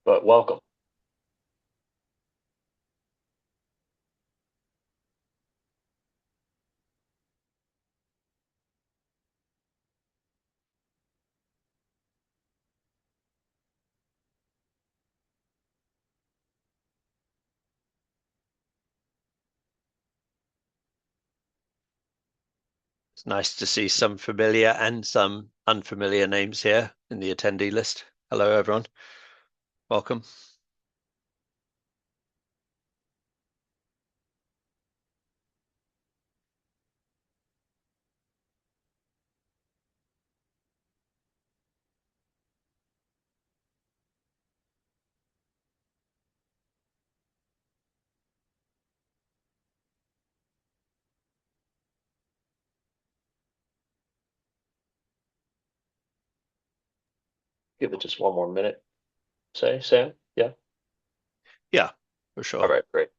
but welcome. It's nice to see some familiar and some unfamiliar names here in the attendee list. Hello, everyone. Welcome. Give it just one more minute. Say, Sam? Yeah. Yeah, for All sure. right, great.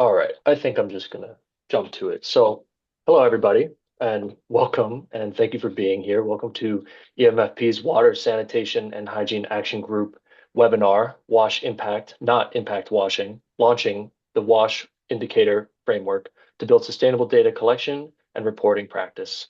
All right, I think I'm just gonna jump to it. So, hello everybody, and welcome, and thank you for being here. Welcome to e-MFP's Water Sanitation and Hygiene Action Group webinar, Wash Impact, Not Impact Washing, launching the Wash Indicator Framework to build sustainable data collection and reporting practice,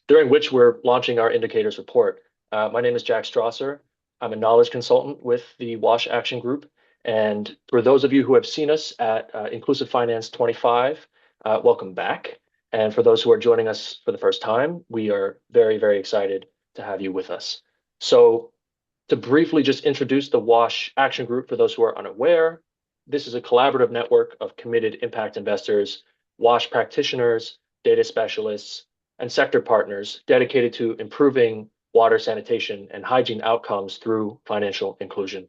during which we're launching our indicators report. My name is Jack Strasser. I'm a knowledge consultant with the Wash Action Group. And for those of you who have seen us at Inclusive Finance 25, welcome back. And for those who are joining us for the first time, we are very, very excited to have you with us. So to briefly just introduce the Wash Action Group for those who are unaware, this is a collaborative network of committed impact investors, Wash practitioners, data specialists, and sector partners dedicated to improving water sanitation and hygiene outcomes through financial inclusion.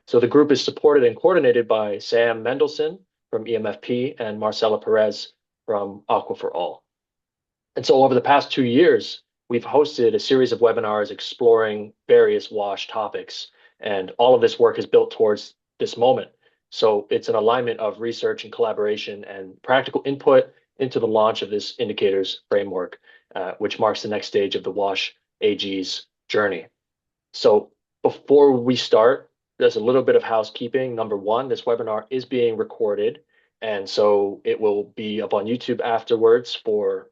So the group is supported and coordinated by Sam Mendelson from e-MFP and Marcela Perez from Aqua for All. And so over the past 2 years, we've hosted a series of webinars exploring various WASH topics, and all of this work is built towards this moment. So it's an alignment of research and collaboration and practical input into the launch of this indicators framework, which marks the next stage of the WASH AG's journey. So before we start, there's a little bit of housekeeping. Number one, this webinar is being recorded, and so it will be up on YouTube afterwards for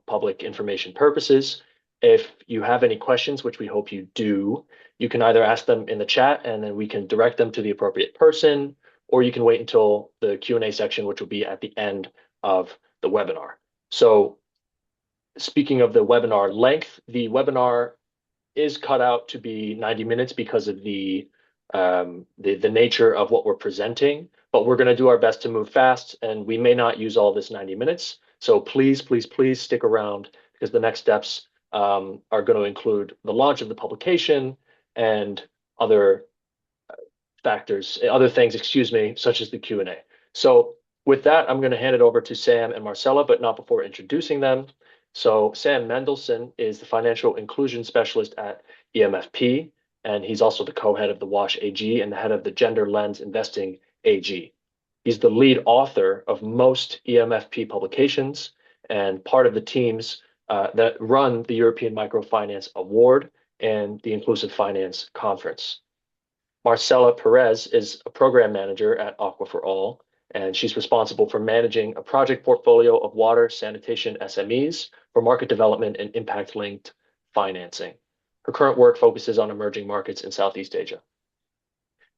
public information purposes. If you have any questions, which we hope you do, you can either ask them in the chat and then we can direct them to the appropriate person, or you can wait until the Q&A section, which will be at the end of the webinar. So speaking of the webinar length, the webinar is cut out to be 90 minutes because of the nature of what we're presenting, but we're going to do our best to move fast, and we may not use all this 90 minutes. So please, please, please stick around, because the next steps are going to include the launch of the publication and other other things, excuse me, such as the Q&A. So with that, I'm going to hand it over to Sam and Marcella, but not before introducing them. So Sam Mendelson is the financial inclusion specialist at e-MFP, and he's also the co-head of the WASH AG and the head of the Gender Lens Investing AG. He's the lead author of most e-MFP publications and part of the teams that run the European Microfinance Award and the Inclusive Finance Conference. Marcela Perez is a program manager at Aqua for All, and she's responsible for managing a project portfolio of water sanitation SMEs for market development and impact-linked financing. Her current work focuses on emerging markets in Southeast Asia.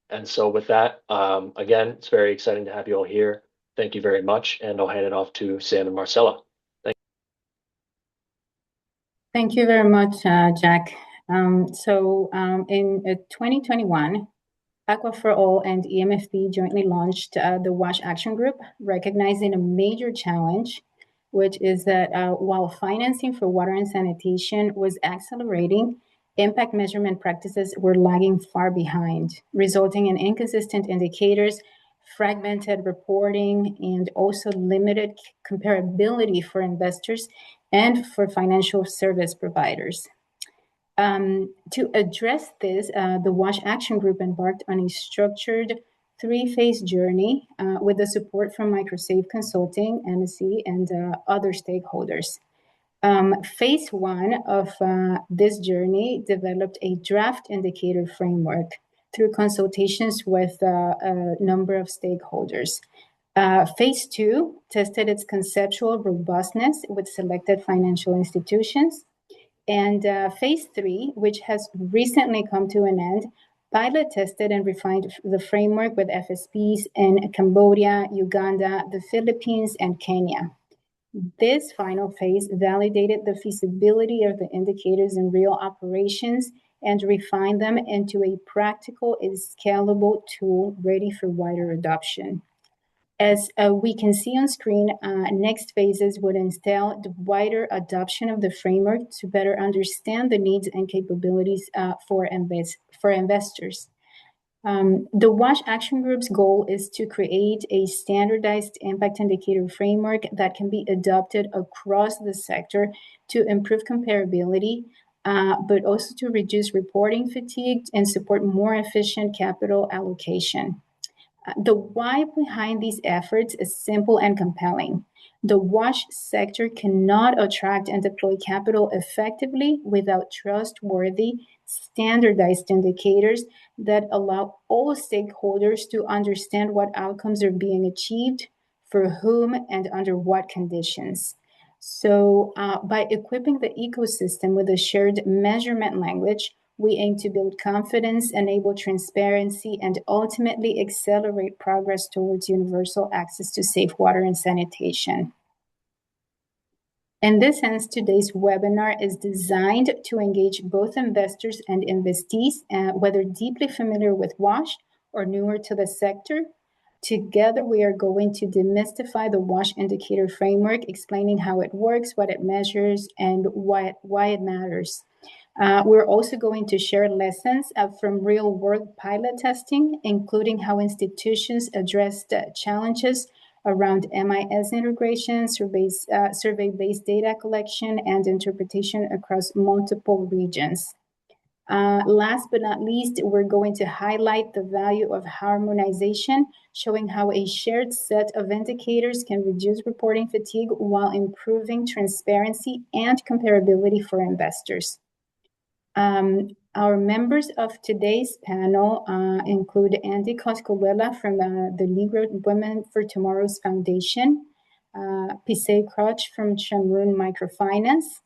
And so with that, again, it's very exciting to have you all here. Thank you very much, and I'll hand it off to Sam and Marcella. Thank you very much, Jack. In 2021, Aqua for All and e-MFP jointly launched the WASH Action Group, recognizing a major challenge, which is that while financing for water and sanitation was accelerating, impact measurement practices were lagging far behind, resulting in inconsistent indicators, fragmented reporting, and also limited comparability for investors and for financial service providers. To address this, the WASH Action Group embarked on a structured three-phase journey with the support from Microsave Consulting, MSC, and other stakeholders. Phase one of this journey developed a draft indicator framework through consultations with a number of stakeholders. Phase two tested its conceptual robustness with selected financial institutions. And phase three, which has recently come to an end, pilot tested and refined the framework with FSPs in Cambodia, Uganda, the Philippines, and Kenya. This final phase validated the feasibility of the indicators in real operations and refined them into a practical and scalable tool ready for wider adoption. As we can see on screen, next phases would entail the wider adoption of the framework to better understand the needs and capabilities for investors. The WASH Action Group's goal is to create a standardized impact indicator framework that can be adopted across the sector to improve comparability, but also to reduce reporting fatigue and support more efficient capital allocation. The why behind these efforts is simple and compelling. The WASH sector cannot attract and deploy capital effectively without trustworthy, standardized indicators that allow all stakeholders to understand what outcomes are being achieved, for whom, and under what conditions. So, by equipping the ecosystem with a shared measurement language, we aim to build confidence, enable transparency, and ultimately accelerate progress towards universal access to safe water and sanitation. In this sense, today's webinar is designed to engage both investors and investees, whether deeply familiar with WASH or newer to the sector. Together, we are going to demystify the WASH indicator framework, explaining how it works, what it measures, and why it matters. We're also going to share lessons from real-world pilot testing, including how institutions addressed challenges around MIS integration, survey-based data collection, and interpretation across multiple regions. Last but not least, we're going to highlight the value of harmonization, showing how a shared set of indicators can reduce reporting fatigue while improving transparency and comparability for investors. Our members of today's panel include Andy Coscolella from the League of Women for Tomorrow's Foundation, Pisay Crotch from Chamroon Microfinance,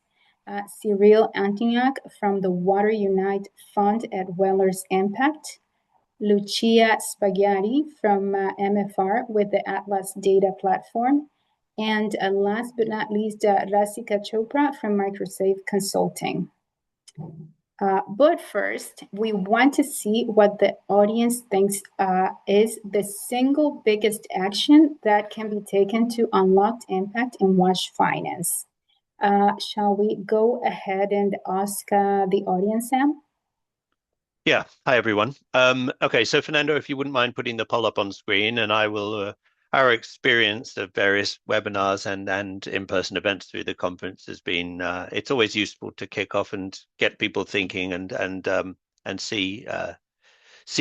Cyril Antignac from the Water Unite Fund at Weller's Impact, Lucia Spaghiati from MFR with the Atlas Data Platform, and last but not least, Rasika Chopra from Microsave Consulting. But first, we want to see what the audience thinks is the single biggest action that can be taken to unlock impact in WASH finance. Shall we go ahead and ask the audience, Sam? Yeah, hi everyone. Okay, so Fernando, if you wouldn't mind putting the poll up on screen, and I will, our experience of various webinars and in-person events through the conference has been, it's always useful to kick off and get people thinking and see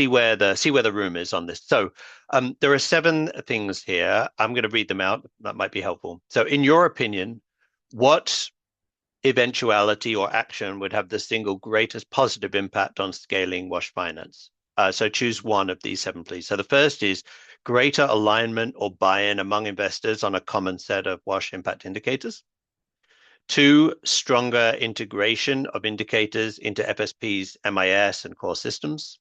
where the room is on this. So there are 7 things here. I'm going to read them out. That might be helpful. So in your opinion, what eventuality or action would have the single greatest positive impact on scaling WASH finance? So choose one of these 7, please. So the first is greater alignment or buy-in among investors on a common set of WASH impact indicators. 2, stronger integration of indicators into FSP's MIS and core systems.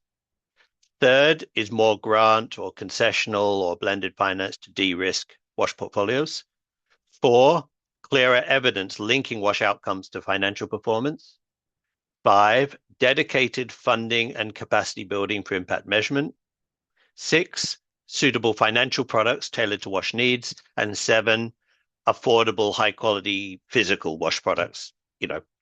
3rd is more grant or concessional or blended finance to de-risk WASH portfolios. 4, clearer evidence linking WASH outcomes to financial performance. 5, dedicated funding and capacity building for impact measurement. 6, suitable financial products tailored to WASH needs. And 7, affordable, high quality physical WASH products,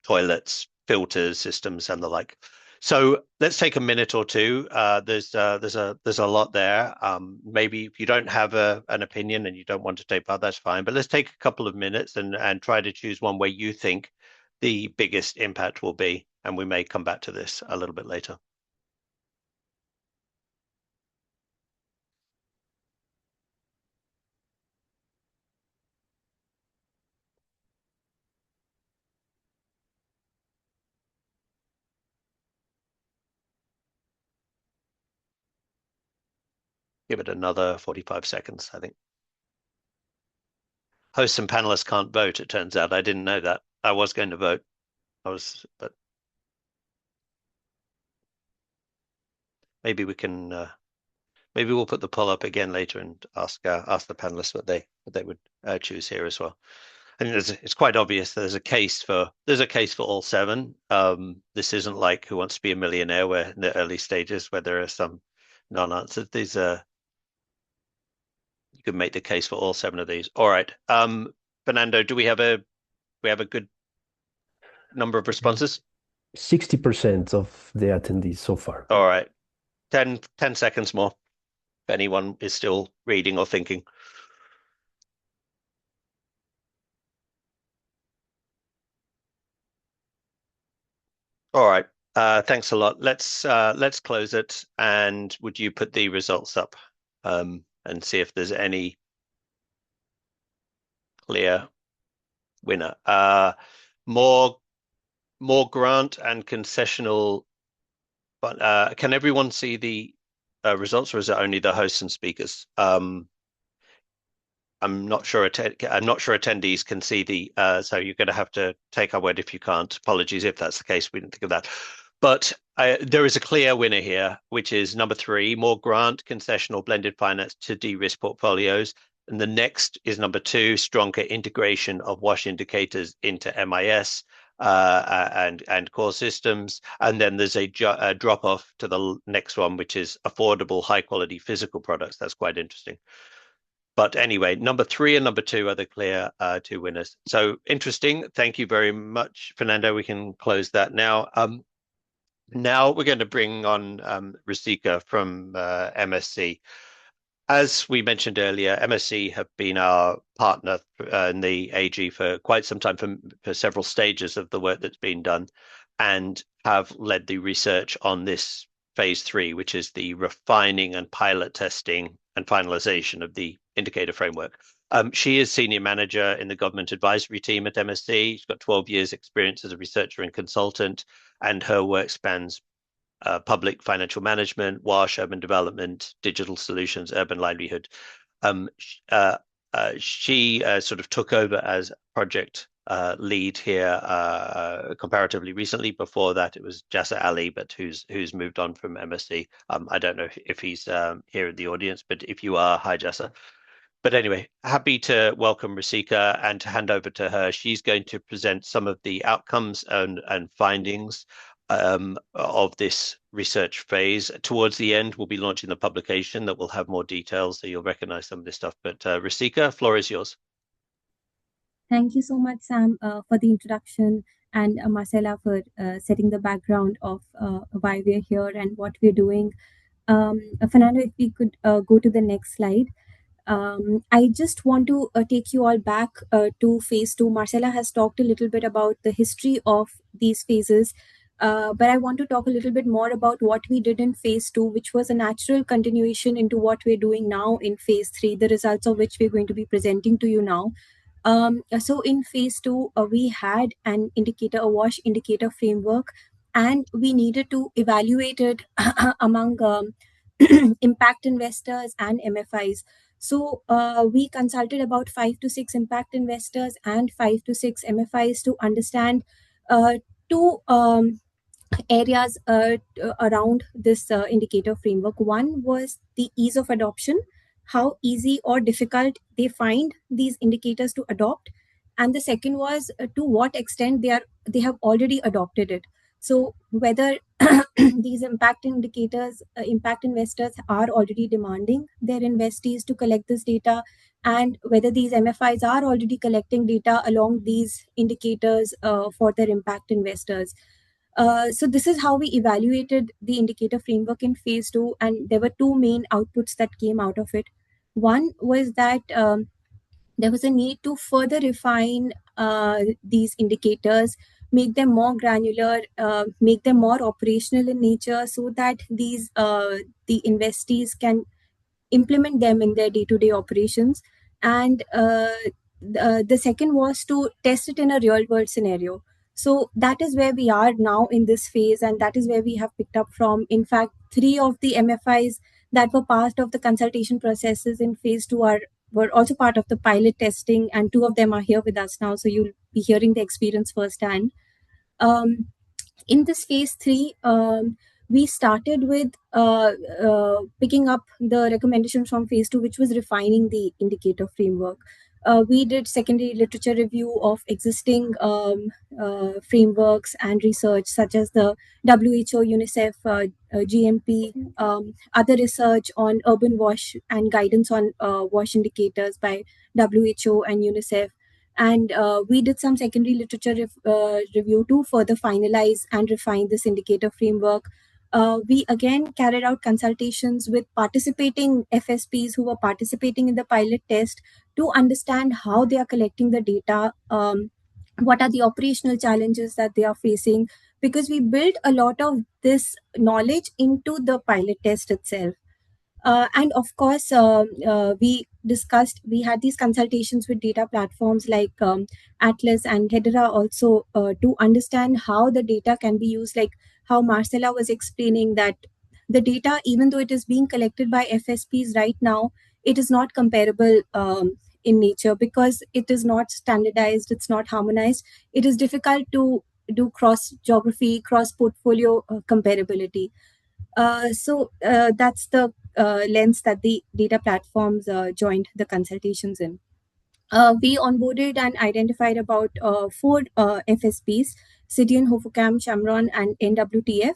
toilets, filters, systems, and the like. So let's take a minute or two. There's a lot there. Maybe if you don't have an opinion and you don't want to take part, that's fine. But let's take a couple of minutes and try to choose one where you think the biggest impact will be, and we may come back to this a little bit later. Give it another 45 seconds, I think. Hosts and panelists can't vote, it turns out. I didn't know that. I was going to vote. But maybe we can, maybe we'll put the poll up again later and ask the panelists what they would choose here as well. I think it's quite obvious there's a case for all seven. This isn't like Who Wants to Be a Millionaire, where in the early stages where there are some non-answers. These are, you could make the case for all seven of these. All right, Fernando, do we have a good number of responses? 60% of the attendees so far. All right, 10 seconds more if anyone is still reading or thinking. All right, thanks a lot. Let's close it, and would you put the results up and see if there's any clear winner? More grant and concessional. But can everyone see the results, or is it only the hosts and speakers? I'm not sure attendees can see the. So you're going to have to take our word if you can't. Apologies if that's the case. We didn't think of that. But there is a clear winner here, which is number 3: more grant, concessional, blended finance to de-risk portfolios. And the next is number 2: stronger integration of WASH indicators into MIS and core systems. And then there's a drop off to the next one, which is affordable, high quality physical products. That's quite interesting. But anyway, number 3 and number 2 are the clear 2 winners. So interesting. Thank you very much, Fernando. We can close that now. Now we're going to bring on Rasika from MSC. As we mentioned earlier, MSC have been our partner in the AG for quite some time, for several stages of the work that's been done, and have led the research on this phase 3, which is the refining and pilot testing and finalisation of the indicator framework. She is senior manager in the government advisory team at MSC. She's got 12 years experience as a researcher and consultant, and her work spans public financial management, WASH, urban development, digital solutions, urban livelihood. She sort of took over as project lead here comparatively recently. Before that, it was Jasser Ali, but who's moved on from MSC. I don't know if he's here in the audience, but if you are, hi, Jasser. But anyway, happy to welcome Rasika and to hand over to her. She's going to present some of the outcomes and findings of this research phase. Towards the end, we'll be launching the publication that will have more details, so you'll recognize some of this stuff. But Rasika, floor is yours. Thank you so much, Sam, for the introduction, and Marcella for setting the background of why we're here and what we're doing. Fernando, if we could go to the next slide. I just want to take you all back to phase 2. Marcella has talked a little bit about the history of these phases, but I want to talk a little bit more about what we did in phase 2, which was a natural continuation into what we're doing now in phase 3, the results of which we're going to be presenting to you now. So in phase 2, we had an indicator, a WASH indicator framework, and we needed to evaluate it among impact investors and MFIs. So we consulted about 5 to 6 impact investors and 5 to 6 MFIs to understand 2 areas around this indicator framework. One was the ease of adoption, how easy or difficult they find these indicators to adopt. And the second was to what extent they have already adopted it. So whether these impact indicators, impact investors are already demanding their investees to collect this data, and whether these MFIs are already collecting data along these indicators for their impact investors. So this is how we evaluated the indicator framework in phase 2, and there were two main outputs that came out of it. One was that there was a need to further refine these indicators, make them more granular, make them more operational in nature, so that the investees can implement them in their day-to-day operations. And the second was to test it in a real-world scenario. So that is where we are now in this phase, and that is where we have picked up from. In fact, 3 of the MFIs that were part of the consultation processes in phase 2 were also part of the pilot testing, and 2 of them are here with us now. So you'll be hearing the experience firsthand. In this phase 3, we started with picking up the recommendations from phase 2, which was refining the indicator framework. We did secondary literature review of existing frameworks and research, such as the WHO, UNICEF, GMP, other research on urban wash and guidance on wash indicators by WHO and UNICEF. And we did some secondary literature review to further finalize and refine this indicator framework. We again carried out consultations with participating FSPs who were participating in the pilot test to understand how they are collecting the data, what are the operational challenges that they are facing, because we built a lot of this knowledge into the pilot test itself. And of course, we had these consultations with data platforms like Atlas and Hedera also to understand how the data can be used, like how Marcella was explaining that the data, even though it is being collected by FSPs right now, it is not comparable in nature because it is not standardized, it's not harmonized. It is difficult to do cross geography, cross portfolio comparability. So that's the lens that the data platforms joined the consultations in. We onboarded and identified about 4 FSPs, Cidian, Hofocam, Shamron, and NWTF.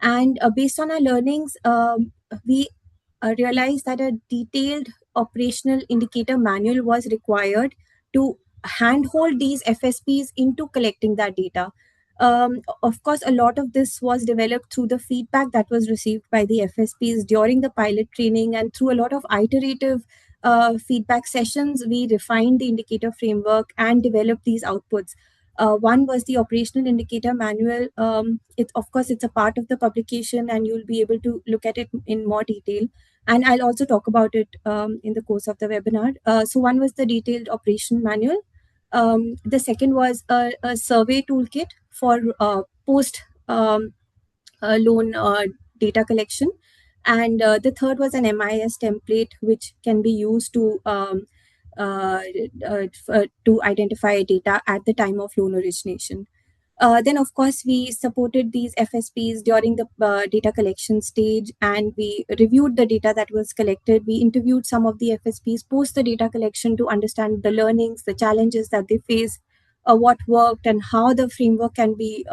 And based on our learnings, we realized that a detailed operational indicator manual was required to handhold these FSPs into collecting that data. Of course, a lot of this was developed through the feedback that was received by the FSPs during the pilot training, and through a lot of iterative feedback sessions, we refined the indicator framework and developed these outputs. One was the operational indicator manual. Of course, it's a part of the publication, and you'll be able to look at it in more detail. And I'll also talk about it in the course of the webinar. So one was the detailed operation manual. The second was a survey toolkit for post loan data collection. And the third was an MIS template, which can be used to identify data at the time of loan origination. Then, of course, we supported these FSPs during the data collection stage, and we reviewed the data that was collected. We interviewed some of the FSPs post the data collection to understand the learnings, the challenges that they face, what worked, and how the framework can be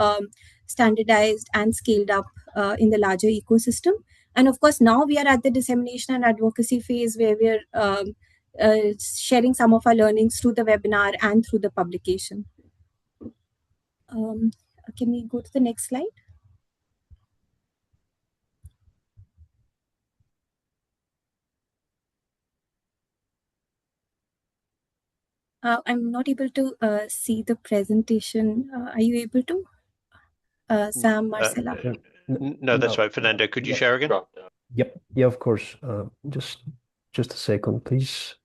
standardized and scaled up in the larger ecosystem. And of course, now we are at the dissemination and advocacy phase, where we're sharing some of our learnings through the webinar and through the publication. Can we go to the next slide? I'm not able to see the presentation. Are you able to? Sam, Marcella? No, that's right. Fernando, could you share again? Yep. Yeah, of course. Just a second, please.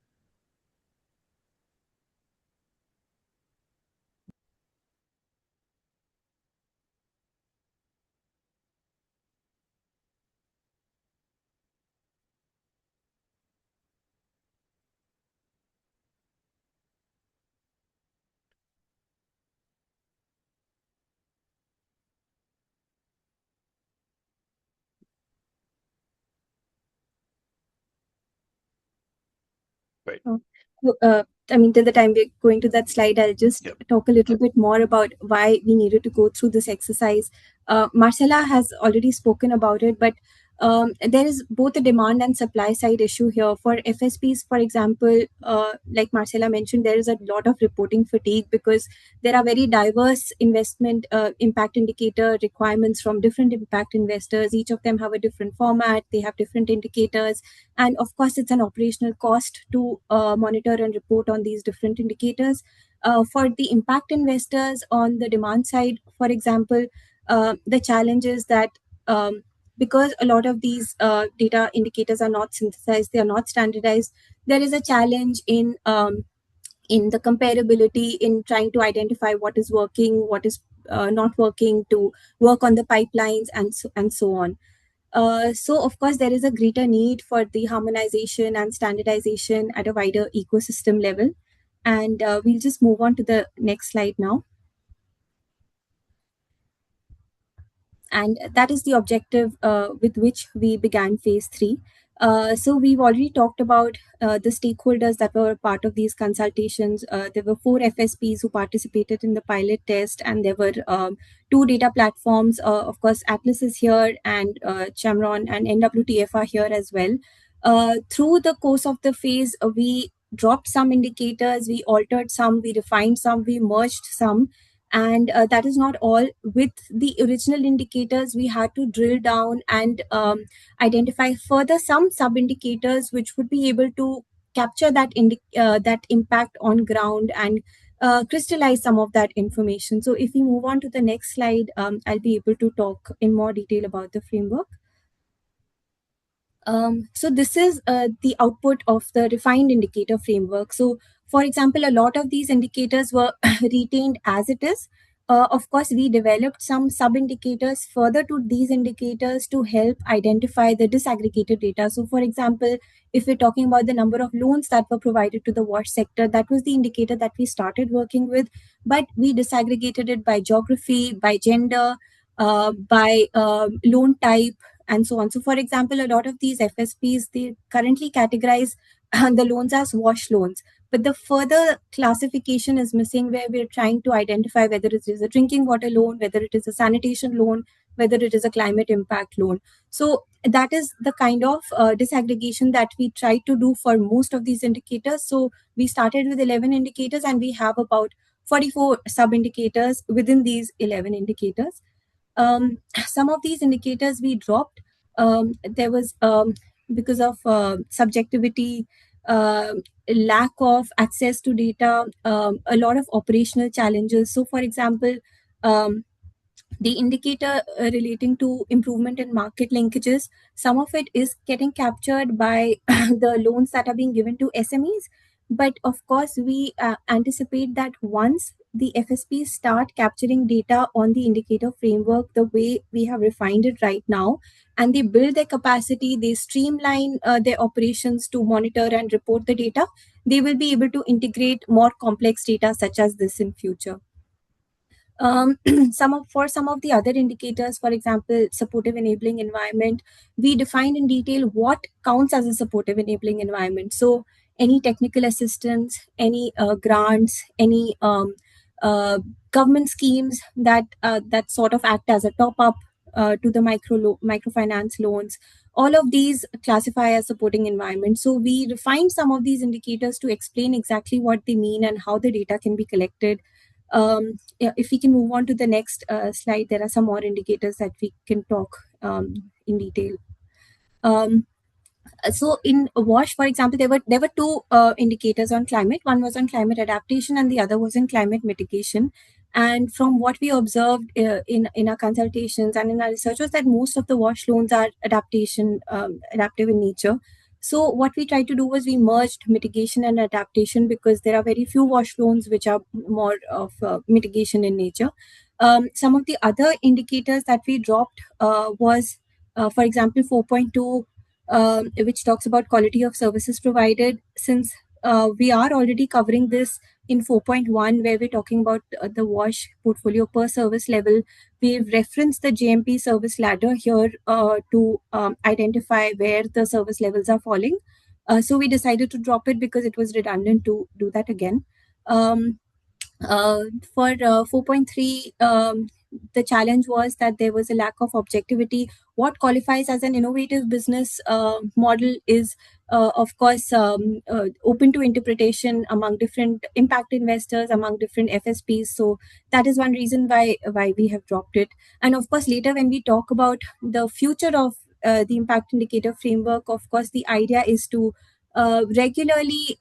Great. I mean, till the time we're going to that slide, I'll just talk a little bit more about why we needed to go through this exercise. Marcella has already spoken about it, but there is both a demand and supply side issue here. For FSPs, for example, like Marcella mentioned, there is a lot of reporting fatigue because there are very diverse investment impact indicator requirements from different impact investors. Each of them have a different format, they have different indicators, and of course it's an operational cost to monitor and report on these different indicators. For the impact investors on the demand side, for example, the challenge is that because a lot of these data indicators are not synthesized, they are not standardized, there is a challenge in the comparability, in trying to identify what is working, what is not working, to work on the pipelines and so on. So of course there is a greater need for the harmonization and standardization at a wider ecosystem level. And we'll just move on to the next slide now. And that is the objective with which we began phase 3. So we've already talked about the stakeholders that were part of these consultations. There were 4 FSPs who participated in the pilot test, and there were 2 data platforms. Of course, Atlas is here, and Chamron and NWTF are here as well. Through the course of the phase, we dropped some indicators, we altered some, we refined some, we merged some. And that is not all. With the original indicators, we had to drill down and identify further some sub-indicators which would be able to capture that that impact on ground and crystallize some of that information. So if we move on to the next slide, I'll be able to talk in more detail about the framework. So this is the output of the refined indicator framework. So for example, a lot of these indicators were retained as it is. Of course, we developed some sub-indicators further to these indicators to help identify the disaggregated data. So for example, if we're talking about the number of loans that were provided to the wash sector, that was the indicator that we started working with, but we disaggregated it by geography, by gender, by loan type, and so on. So for example, a lot of these FSPs, they currently categorize the loans as wash loans, but the further classification is missing, where we're trying to identify whether it is a drinking water loan, whether it is a sanitation loan, whether it is a climate impact loan. So that is the kind of disaggregation that we try to do for most of these indicators. So we started with 11 indicators, and we have about 44 sub-indicators within these 11 indicators. Some of these indicators we dropped. There was because of subjectivity, lack of access to data, a lot of operational challenges. So for example, the indicator relating to improvement in market linkages, some of it is getting captured by the loans that are being given to SMEs. But of course, we anticipate that once the FSPs start capturing data on the indicator framework the way we have refined it right now, and they build their capacity, they streamline their operations to monitor and report the data, they will be able to integrate more complex data such as this in future. For some of the other indicators, for example, supportive enabling environment, we defined in detail what counts as a supportive enabling environment. So any technical assistance, any grants, any government schemes that sort of act as a top up to the microfinance loans, all of these classify as supporting environment. So we refined some of these indicators to explain exactly what they mean and how the data can be collected. If we can move on to the next slide, there are some more indicators that we can talk in detail. So in WASH, for example, there were 2 indicators on climate. One was on climate adaptation, and the other was in climate mitigation. And from what we observed in our consultations and in our research was that most of the WASH loans are adaptive in nature. So what we tried to do was we merged mitigation and adaptation, because there are very few WASH loans which are more of mitigation in nature. Some of the other indicators that we dropped was, for example, 4.2, which talks about quality of services provided. Since we are already covering this in 4.1, where we're talking about the WASH portfolio per service level, we've referenced the JMP service ladder here to identify where the service levels are falling. So we decided to drop it because it was redundant to do that again. For 4.3, the challenge was that there was a lack of objectivity. What qualifies as an innovative business model is, of course, open to interpretation among different impact investors, among different FSPs. So that is one reason why we have dropped it. And of course, later when we talk about the future of the impact indicator framework, of course, the idea is to regularly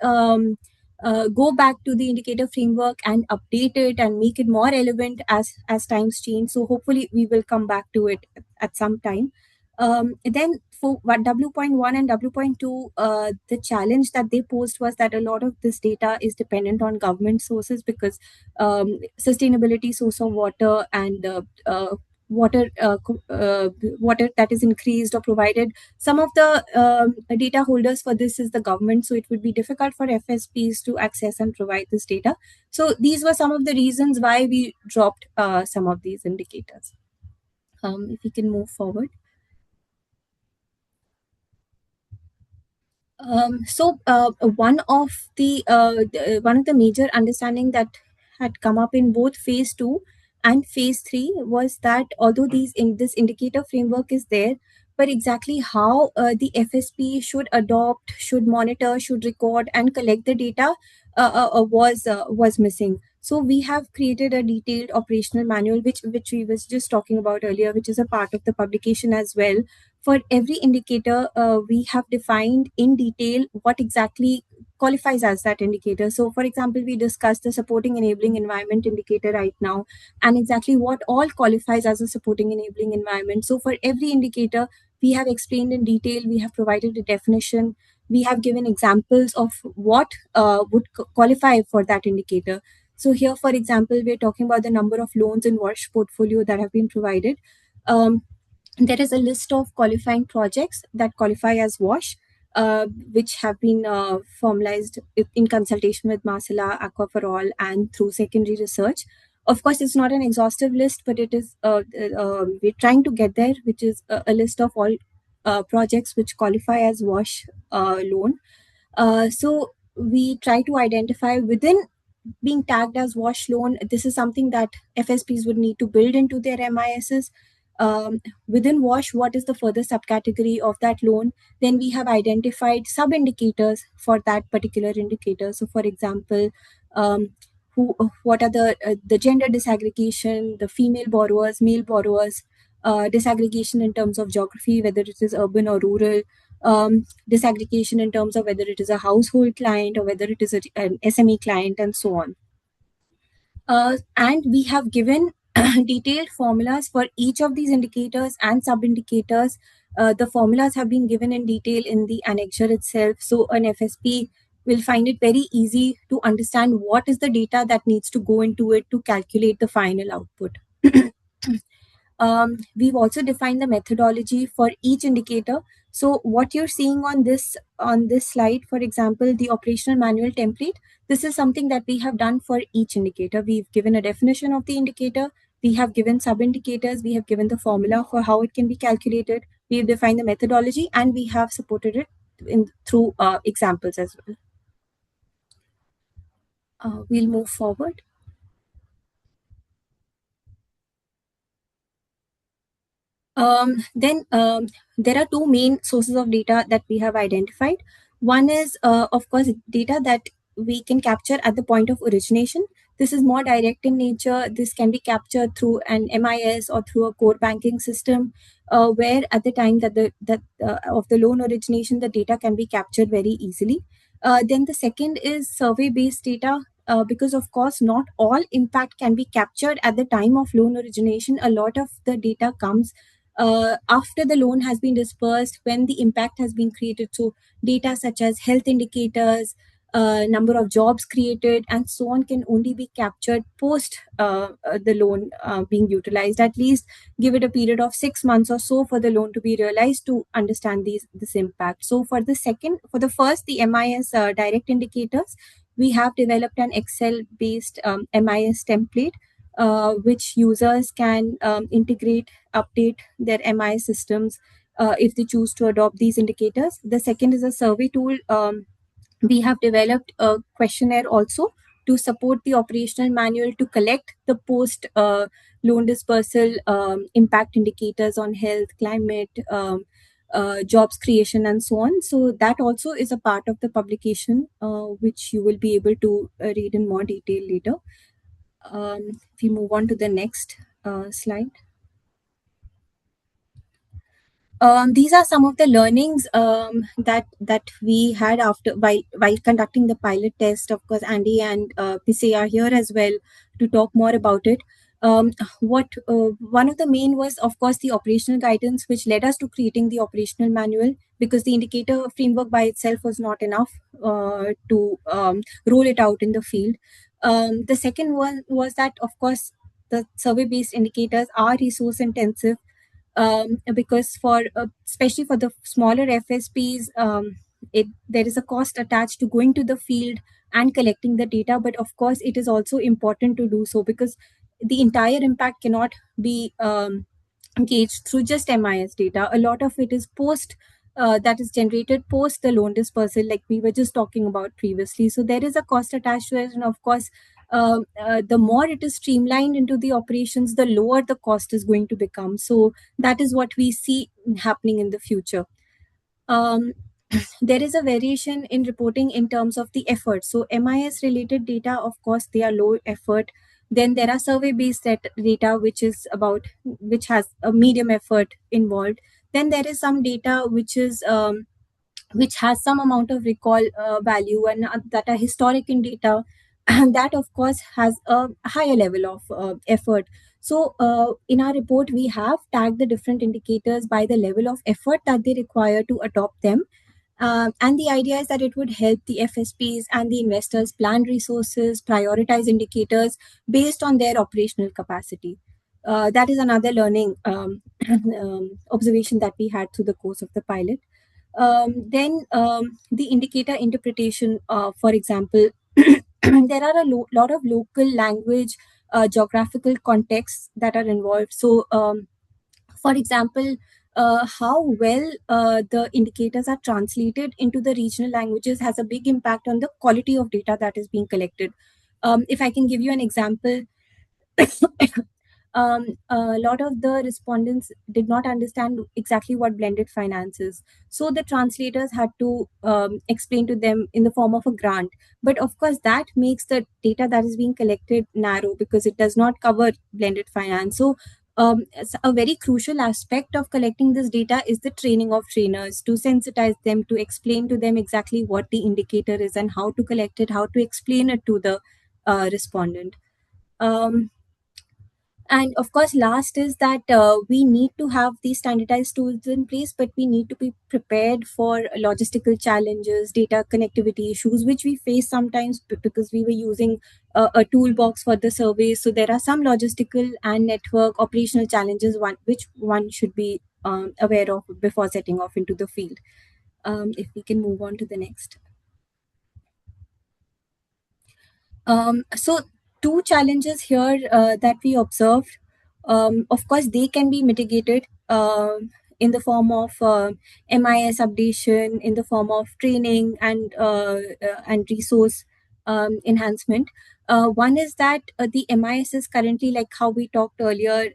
go back to the indicator framework and update it and make it more relevant as times change. So hopefully we will come back to it at some time. Then for W.1 and W.2, the challenge that they posed was that a lot of this data is dependent on government sources, because sustainability, source of water, and water water that is increased or provided, some of the data holders for this is the government, so it would be difficult for FSPs to access and provide this data. So these were some of the reasons why we dropped some of these indicators. If we can move forward. So one of the major understanding that had come up in both phase 2 and phase 3 was that although this indicator framework is there, but exactly how the FSP should adopt, should monitor, should record and collect the data was missing. So we have created a detailed operational manual, which we was just talking about earlier, which is a part of the publication as well. For every indicator, we have defined in detail what exactly qualifies as that indicator. So for example, we discussed the supporting enabling environment indicator right now, and exactly what all qualifies as a supporting enabling environment. So for every indicator, we have explained in detail, we have provided a definition, we have given examples of what would qualify for that indicator. So here, for example, we're talking about the number of loans in WASH portfolio that have been provided. There is a list of qualifying projects that qualify as WASH, which have been formalized in consultation with Marcella, Aqua for All, and through secondary research. Of course, it's not an exhaustive list, but it is we're trying to get there, which is a list of all projects which qualify as WASH loan. So we try to identify within being tagged as WASH loan. This is something that FSPs would need to build into their MISs. Within WASH, what is the further subcategory of that loan? Then we have identified sub-indicators for that particular indicator. So for example, what are the gender disaggregation, the female borrowers, male borrowers, disaggregation in terms of geography, whether it is urban or rural, disaggregation in terms of whether it is a household client or whether it is an SME client, and so on. And we have given detailed formulas for each of these indicators and sub-indicators. The formulas have been given in detail in the annexure itself. So an FSP will find it very easy to understand what is the data that needs to go into it to calculate the final output. We've also defined the methodology for each indicator. So what you're seeing on this slide, for example, the operational manual template, this is something that we have done for each indicator. We've given a definition of the indicator, we have given sub-indicators, we have given the formula for how it can be calculated, we've defined the methodology, and we have supported it through examples as well. We'll move forward. Then there are two main sources of data that we have identified. One is, of course, data that we can capture at the point of origination. This is more direct in nature. This can be captured through an MIS or through a core banking system, where at the time that of the loan origination, the data can be captured very easily. Then the second is survey-based data. Because of course not all impact can be captured at the time of loan origination. A lot of the data comes after the loan has been dispersed, when the impact has been created. So data such as health indicators, number of jobs created, and so on can only be captured post the loan being utilized. At least give it a period of 6 months or so for the loan to be realized to understand this impact. So for the first, the MIS direct indicators, we have developed an Excel-based MIS template, which users can integrate, update their MIS systems if they choose to adopt these indicators. The second is a survey tool. We have developed a questionnaire also to support the operational manual to collect the post loan dispersal impact indicators on health, climate, jobs creation, and so on. So that also is a part of the publication, which you will be able to read in more detail later. If we move on to the next slide. These are some of the learnings that we had after while conducting the pilot test. Of course, Andy and Pise are here as well to talk more about it. One of the main was, of course, the operational guidance, which led us to creating the operational manual, because the indicator framework by itself was not enough to roll it out in the field. The second one was that, of course, the survey-based indicators are resource intensive. Because for especially for the smaller FSPs, there is a cost attached to going to the field and collecting the data. But of course, it is also important to do so, because the entire impact cannot be gauged through just MIS data. A lot of it is that is generated post the loan dispersal, like we were just talking about previously. So there is a cost attached to it, and of course, the more it is streamlined into the operations, the lower the cost is going to become. So that is what we see happening in the future. There is a variation in reporting in terms of the effort. So MIS related data, of course, they are low effort. Then there are survey based data, which has a medium effort involved. Then there is some data which has some amount of recall value and that are historic in data, and that of course has a higher level of effort. So in our report, we have tagged the different indicators by the level of effort that they require to adopt them. And the idea is that it would help the FSPs and the investors plan resources, prioritize indicators based on their operational capacity. That is another learning observation that we had through the course of the pilot. Then the indicator interpretation, for example, there are a lot of local language, geographical contexts that are involved. So, for example, how well the indicators are translated into the regional languages has a big impact on the quality of data that is being collected. If I can give you an example, a lot of the respondents did not understand exactly what blended finance is. So the translators had to explain to them in the form of a grant. But of course, that makes the data that is being collected narrow, because it does not cover blended finance. So a very crucial aspect of collecting this data is the training of trainers, to sensitize them, to explain to them exactly what the indicator is and how to collect it, how to explain it to the respondent. And of course, last is that we need to have these standardized tools in place, but we need to be prepared for logistical challenges, data connectivity issues, which we face sometimes because we were using a toolbox for the survey. So there are some logistical and network operational challenges which one should be aware of before setting off into the field. If we can move on to the next. So two challenges here that we observed. Of course, they can be mitigated in the form of MIS updation, in the form of training and resource enhancement. One is that the MIS is currently, like how we talked earlier,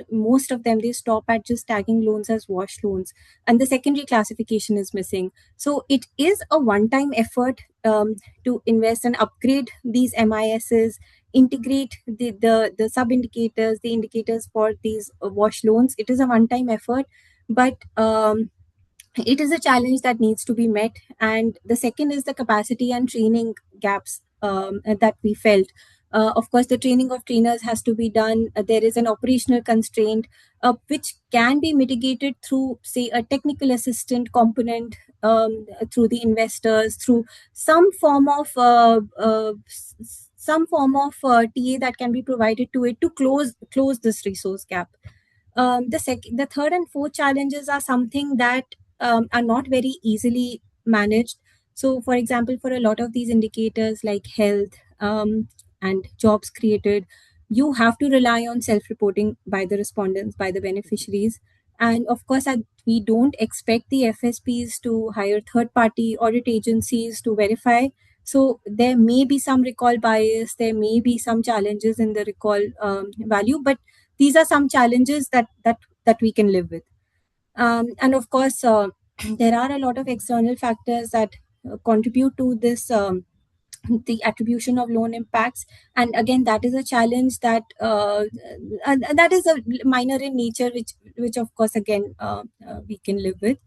most of them, they stop at just tagging loans as wash loans, and the secondary classification is missing. So it is a one-time effort to invest and upgrade these MISs, integrate the sub indicators, the indicators for these wash loans. It is a one-time effort, but it is a challenge that needs to be met. And the second is the capacity and training gaps that we felt. Of course, the training of trainers has to be done. There is an operational constraint which can be mitigated through, say, a technical assistant component, through the investors, through some form of TA that can be provided to it to close this resource gap. The third and fourth challenges are something that are not very easily managed. So, for example, for a lot of these indicators like health and jobs created, you have to rely on self-reporting by the respondents, by the beneficiaries. And of course, we don't expect the FSPs to hire third-party audit agencies to verify So there may be some recall bias, there may be some challenges in the recall value, but these are some challenges that we can live with. And of course, there are a lot of external factors that contribute to this the attribution of loan impacts, and again that is a challenge that is a minor in nature, which of course again we can live with.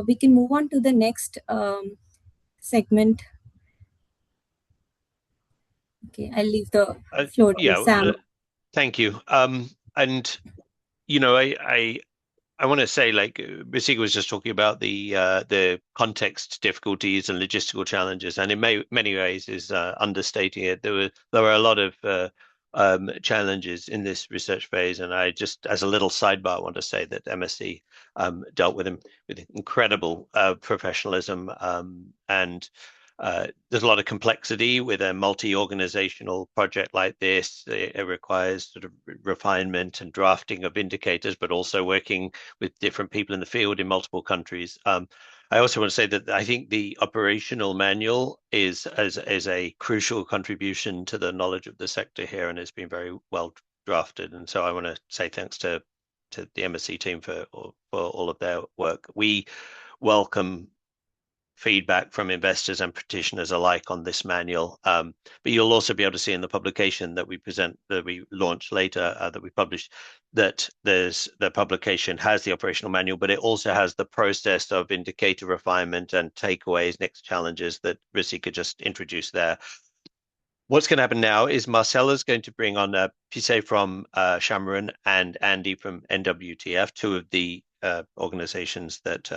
We can move on to the next segment. Okay, I'll leave the floor to Sam. Thank you. And you know, I want to say, like Basika was just talking about the context difficulties and logistical challenges, and in many ways is understating it. There were a lot of challenges in this research phase, and I just, as a little sidebar, want to say that MSc dealt with them with incredible professionalism, and there's a lot of complexity with a multi-organizational project like this. It requires sort of refinement and drafting of indicators, but also working with different people in the field in multiple countries. I also want to say that I think the operational manual is a crucial contribution to the knowledge of the sector here, and it's been very well drafted. And so I want to say thanks to the MSc team for all of their work. We welcome feedback from investors and practitioners alike on this manual. But you'll also be able to see in the publication that we launch later, that we publish, that the publication has the operational manual, but it also has the process of indicator refinement and takeaways, next challenges that Risika just introduced there. What's going to happen now is Marcella's going to bring on Pise from Shamron and Andy from NWTF, two of the organizations that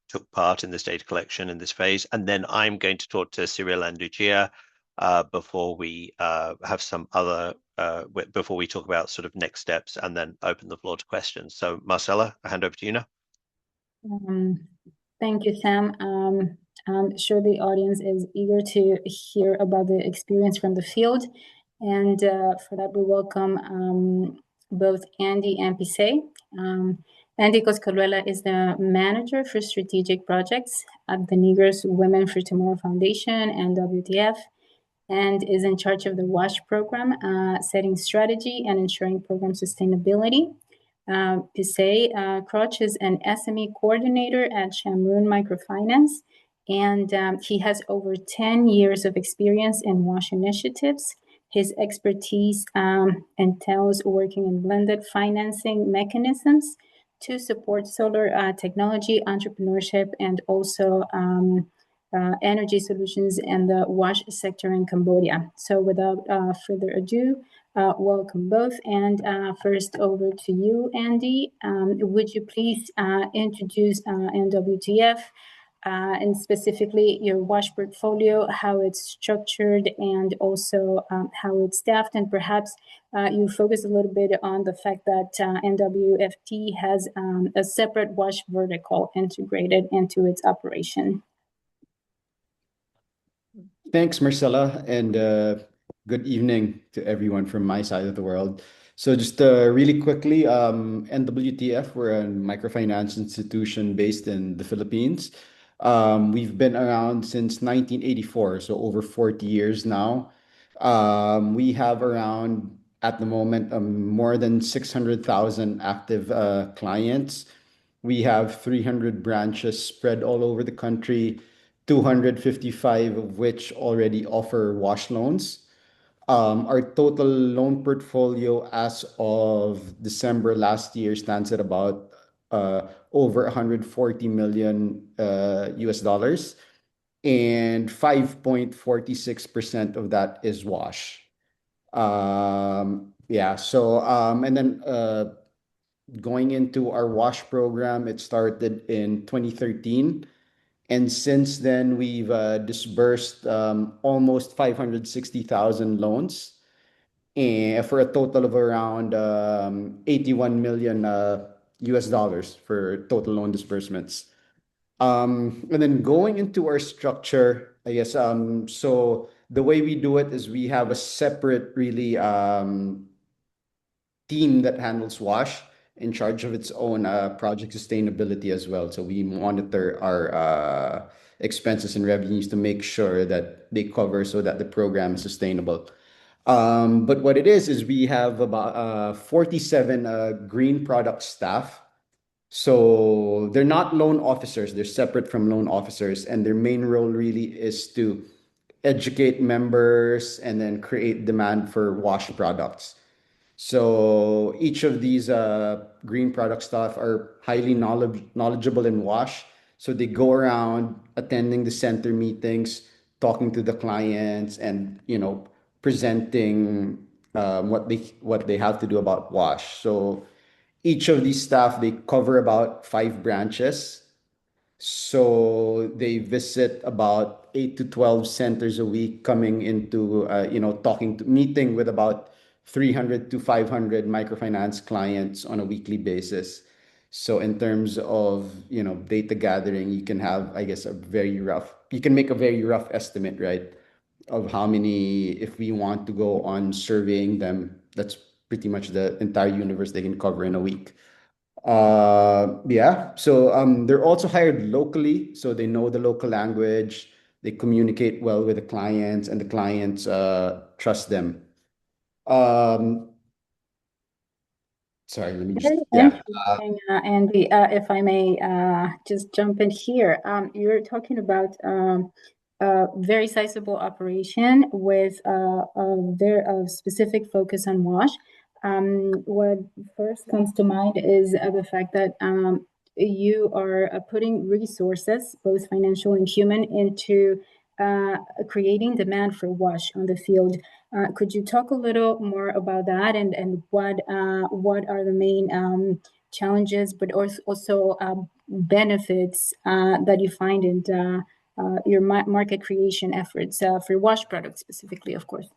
took part in this data collection in this phase. And then I'm going to talk to Cyril and Lucia before we have some other, before we talk about sort of next steps and then open the floor to questions. So Marcella, I hand over to you now. Thank you, Sam. I'm sure the audience is eager to hear about the experience from the field. And for that, we welcome both Andy and Pise. Andy Coscaruela is the manager for strategic projects at the Negros Women for Tomorrow Foundation and WTF, and is in charge of the WASH program, setting strategy and ensuring program sustainability. Pise Crouch is an SME coordinator at Shamroon Microfinance, and he has over 10 years of experience in WASH initiatives. His expertise entails working in blended financing mechanisms to support solar technology, entrepreneurship, and also energy solutions in the WASH sector in Cambodia. So without further ado, welcome both. And first over to you, Andy. Would you please introduce NWTF and specifically your WASH portfolio, how it's structured, and also how it's staffed, and perhaps you focus a little bit on the fact that NWFT has a separate WASH vertical integrated into its operation. Thanks, Marcella, and good evening to everyone from my side of the world. So just really quickly, NWTF, we're a microfinance institution based in the Philippines. We've been around since 1984, so over 40 years now. We have around, at the moment, more than 600,000 active clients. We have 300 branches spread all over the country, 255 of which already offer WASH loans. Our total loan portfolio as of December last year stands at about over 140 million US dollars, and 5.46% of that is WASH. Yeah, so and then going into our WASH program, it started in 2013. And since then, we've disbursed almost 560,000 loans, and for a total of around 81 million US dollars for total loan disbursements. And then going into our structure, I guess, so the way we do it is we have a separate, really, team that handles WASH, in charge of its own project sustainability as well. So we monitor our expenses and revenues to make sure that they cover so that the program is sustainable. But what it is we have about 47 green product staff. So they're not loan officers, they're separate from loan officers, and their main role really is to educate members and then create demand for wash products. So each of these green product staff are highly knowledgeable in wash. So they go around attending the center meetings, talking to the clients, and presenting what they have to do about wash. So each of these staff, they cover about 5 branches. So they visit about 8 to 12 centers a week, coming into, meeting with about 300 to 500 microfinance clients on a weekly basis. So in terms of, data gathering, you can have, I guess, you can make a very rough estimate, right? Of how many, if we want to go on surveying them, that's pretty much the entire universe they can cover in a week. Yeah. So they're also hired locally, so they know the local language, they communicate well with the clients, and the clients trust them. Sorry, let me just Very interesting, Andy. If I may just jump in here, you're talking about a very sizable operation with a very specific focus on wash. What first comes to mind is the fact that you are putting resources, both financial and human, into creating demand for wash on the field. Could you talk a little more about that, and what are the main challenges, but also benefits that you find in your market creation efforts for wash products specifically, of course?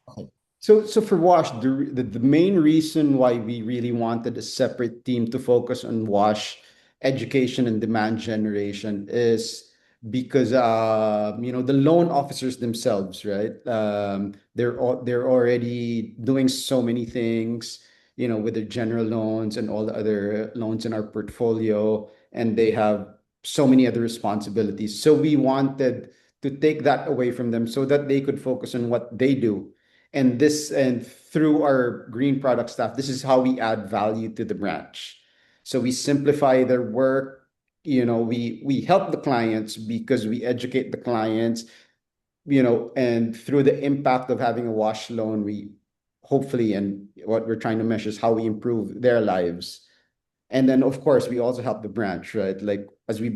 So for wash, the main reason why we really wanted a separate team to focus on wash education and demand generation is because the loan officers themselves, right? They're already doing so many things, with their general loans and all the other loans in our portfolio, and they have so many other responsibilities. So we wanted to take that away from them so that they could focus on what they do. And through our green product staff, this is how we add value to the branch. So we simplify their work. We help the clients because we educate the clients, and through the impact of having a wash loan, we hopefully, and what we're trying to measure is how we improve their lives. And then, of course, we also help the branch, right? Like as we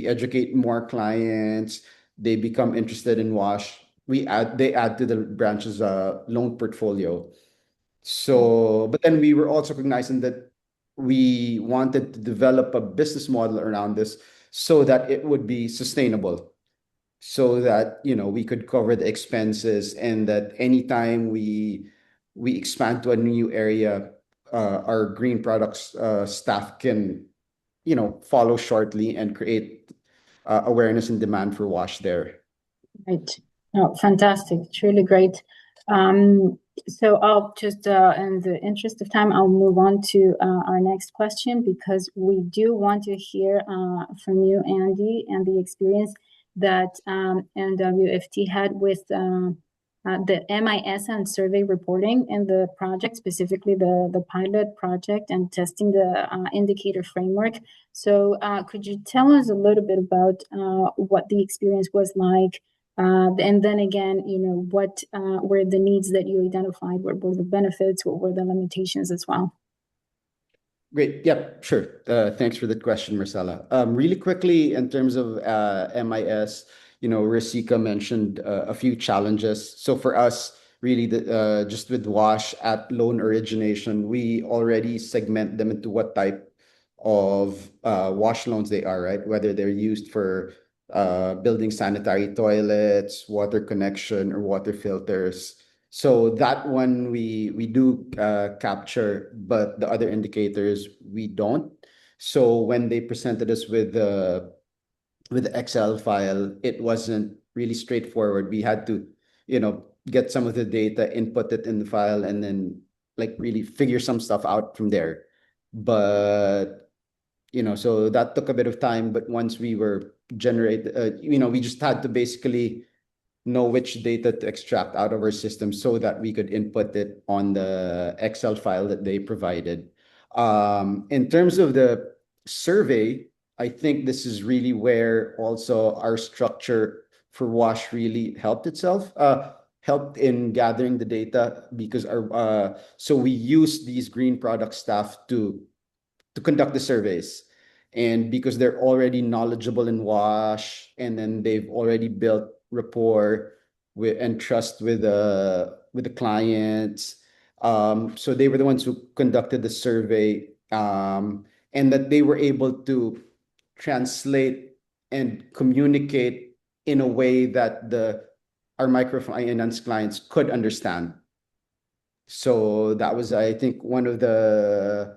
educate more clients, they become interested in wash. They add to the branch's loan portfolio. So, but then we were also recognizing that we wanted to develop a business model around this so that it would be sustainable, so that we could cover the expenses, and that anytime we expand to a new area, our green products staff can follow shortly and create awareness and demand for wash there. Right. Oh, fantastic. It's really great. So I'll just, in the interest of time, I'll move on to our next question, because we do want to hear from you, Andy, and the experience that NWFT had with the MIS and survey reporting in the project, specifically the pilot project and testing the indicator framework. So could you tell us a little bit about what the experience was like? And then again, what were the needs that you identified? What were the benefits? What were the limitations as well? Great. Yep, sure. Thanks for the question, Marcella. Really quickly, in terms of MIS, Rasika mentioned a few challenges. So for us, really, just with wash at loan origination, we already segment them into what type of wash loans they are, right? Whether they're used for building sanitary toilets, water connection, or water filters. So that one we do capture, but the other indicators we don't. So when they presented us with the Excel file, it wasn't really straightforward. We had to, get some of the data, input it in the file, and then like really figure some stuff out from there. but so that took a bit of time. But once we were we just had to basically know which data to extract out of our system so that we could input it on the Excel file that they provided. In terms of the survey, I think this is really where also our structure for WASH really helped in gathering the data, because so we use these green product staff to conduct the surveys. And because they're already knowledgeable in WASH, and then they've already built rapport and trust with the clients. So they were the ones who conducted the survey, and that they were able to translate and communicate in a way that our microfinance clients could understand. So that was, I think, one of the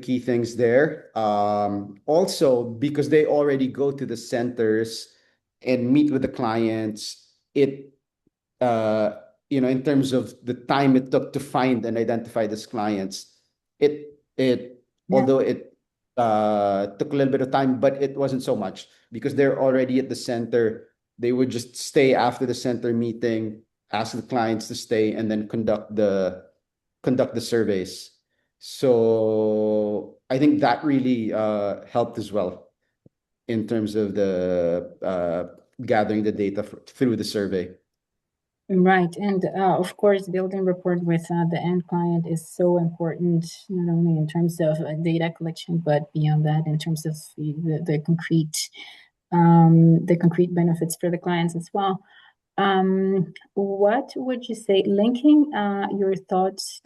key things there. Also, because they already go to the centers and meet with the clients, in terms of the time it took to find and identify these clients, although it took a little bit of time, but it wasn't so much, because they're already at the center. They would just stay after the center meeting, ask the clients to stay, and then conduct the surveys. So I think that really helped as well in terms of the gathering the data through the survey. Right. And of course, building rapport with the end client is so important, not only in terms of data collection, but beyond that, in terms of the concrete benefits for the clients as well. What would you say, linking your thoughts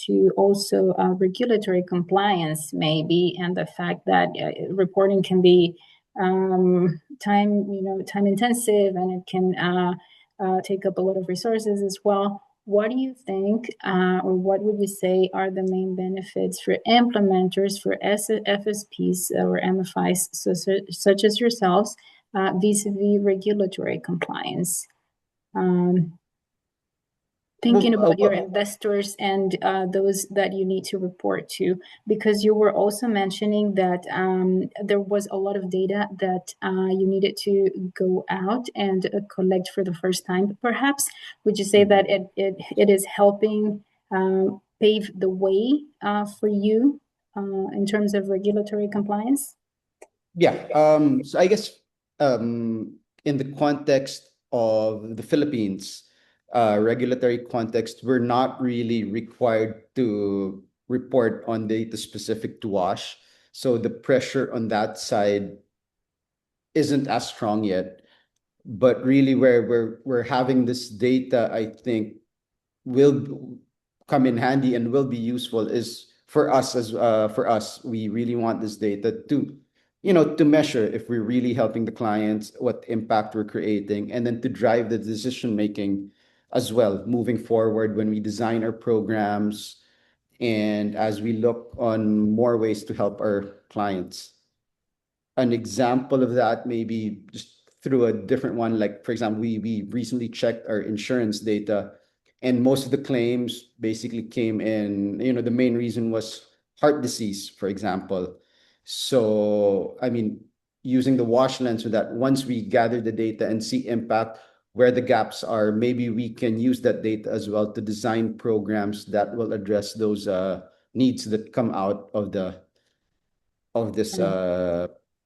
to also regulatory compliance, maybe, and the fact that reporting can be time intensive, and it can take up a lot of resources as well. What do you think, or what would you say are the main benefits for implementers, for FSPs or MFIs, such as yourselves, vis-a-vis regulatory compliance? Thinking about your investors and those that you need to report to, because you were also mentioning that there was a lot of data that you needed to go out and collect for the first time. Perhaps would you say that it is helping pave the way for you in terms of regulatory compliance? Yeah. So I guess in the context of the Philippines, regulatory context, we're not really required to report on data specific to WASH. So the pressure on that side isn't as strong yet. But really, where we're having this data, I think, will come in handy and will be useful is for us. We really want this data to measure if we're really helping the clients, what impact we're creating, and then to drive the decision making as well moving forward when we design our programs and as we look on more ways to help our clients. An example of that, maybe just through a different one, like, for example, we recently checked our insurance data, and most of the claims basically came in, the main reason was heart disease, for example. So, I mean, using the WASH lens, so that once we gather the data and see impact, where the gaps are, maybe we can use that data as well to design programs that will address those needs that come out of this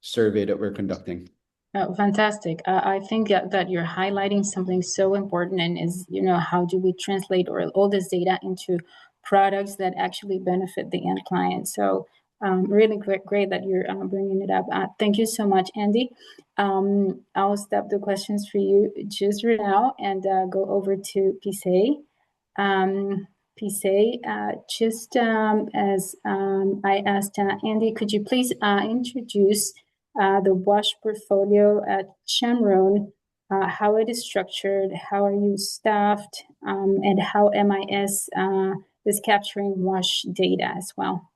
survey that we're conducting. Oh, fantastic. I think that you're highlighting something so important, and is, how do we translate all this data into products that actually benefit the end client? So really great that you're bringing it up. Thank you so much, Andy. I'll stop the questions for you just right now and go over to Pisay. Pisay, just as I asked Andy, could you please introduce the WASH portfolio at Chemron, how it is structured, how are you staffed, and how MIS is capturing WASH data as well.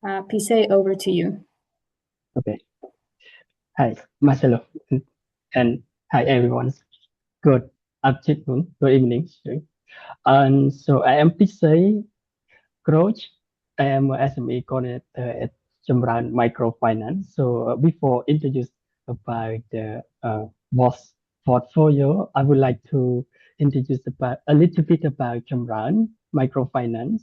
Pisay, over to you. Okay. Hi, Marcelo, and hi everyone. Good afternoon, good evening. And so I am Pisay, coach I am a SME coordinator at Jamran Microfinance. So before introduce about the WAS portfolio, I would like to introduce about a little bit about Jamran Microfinance.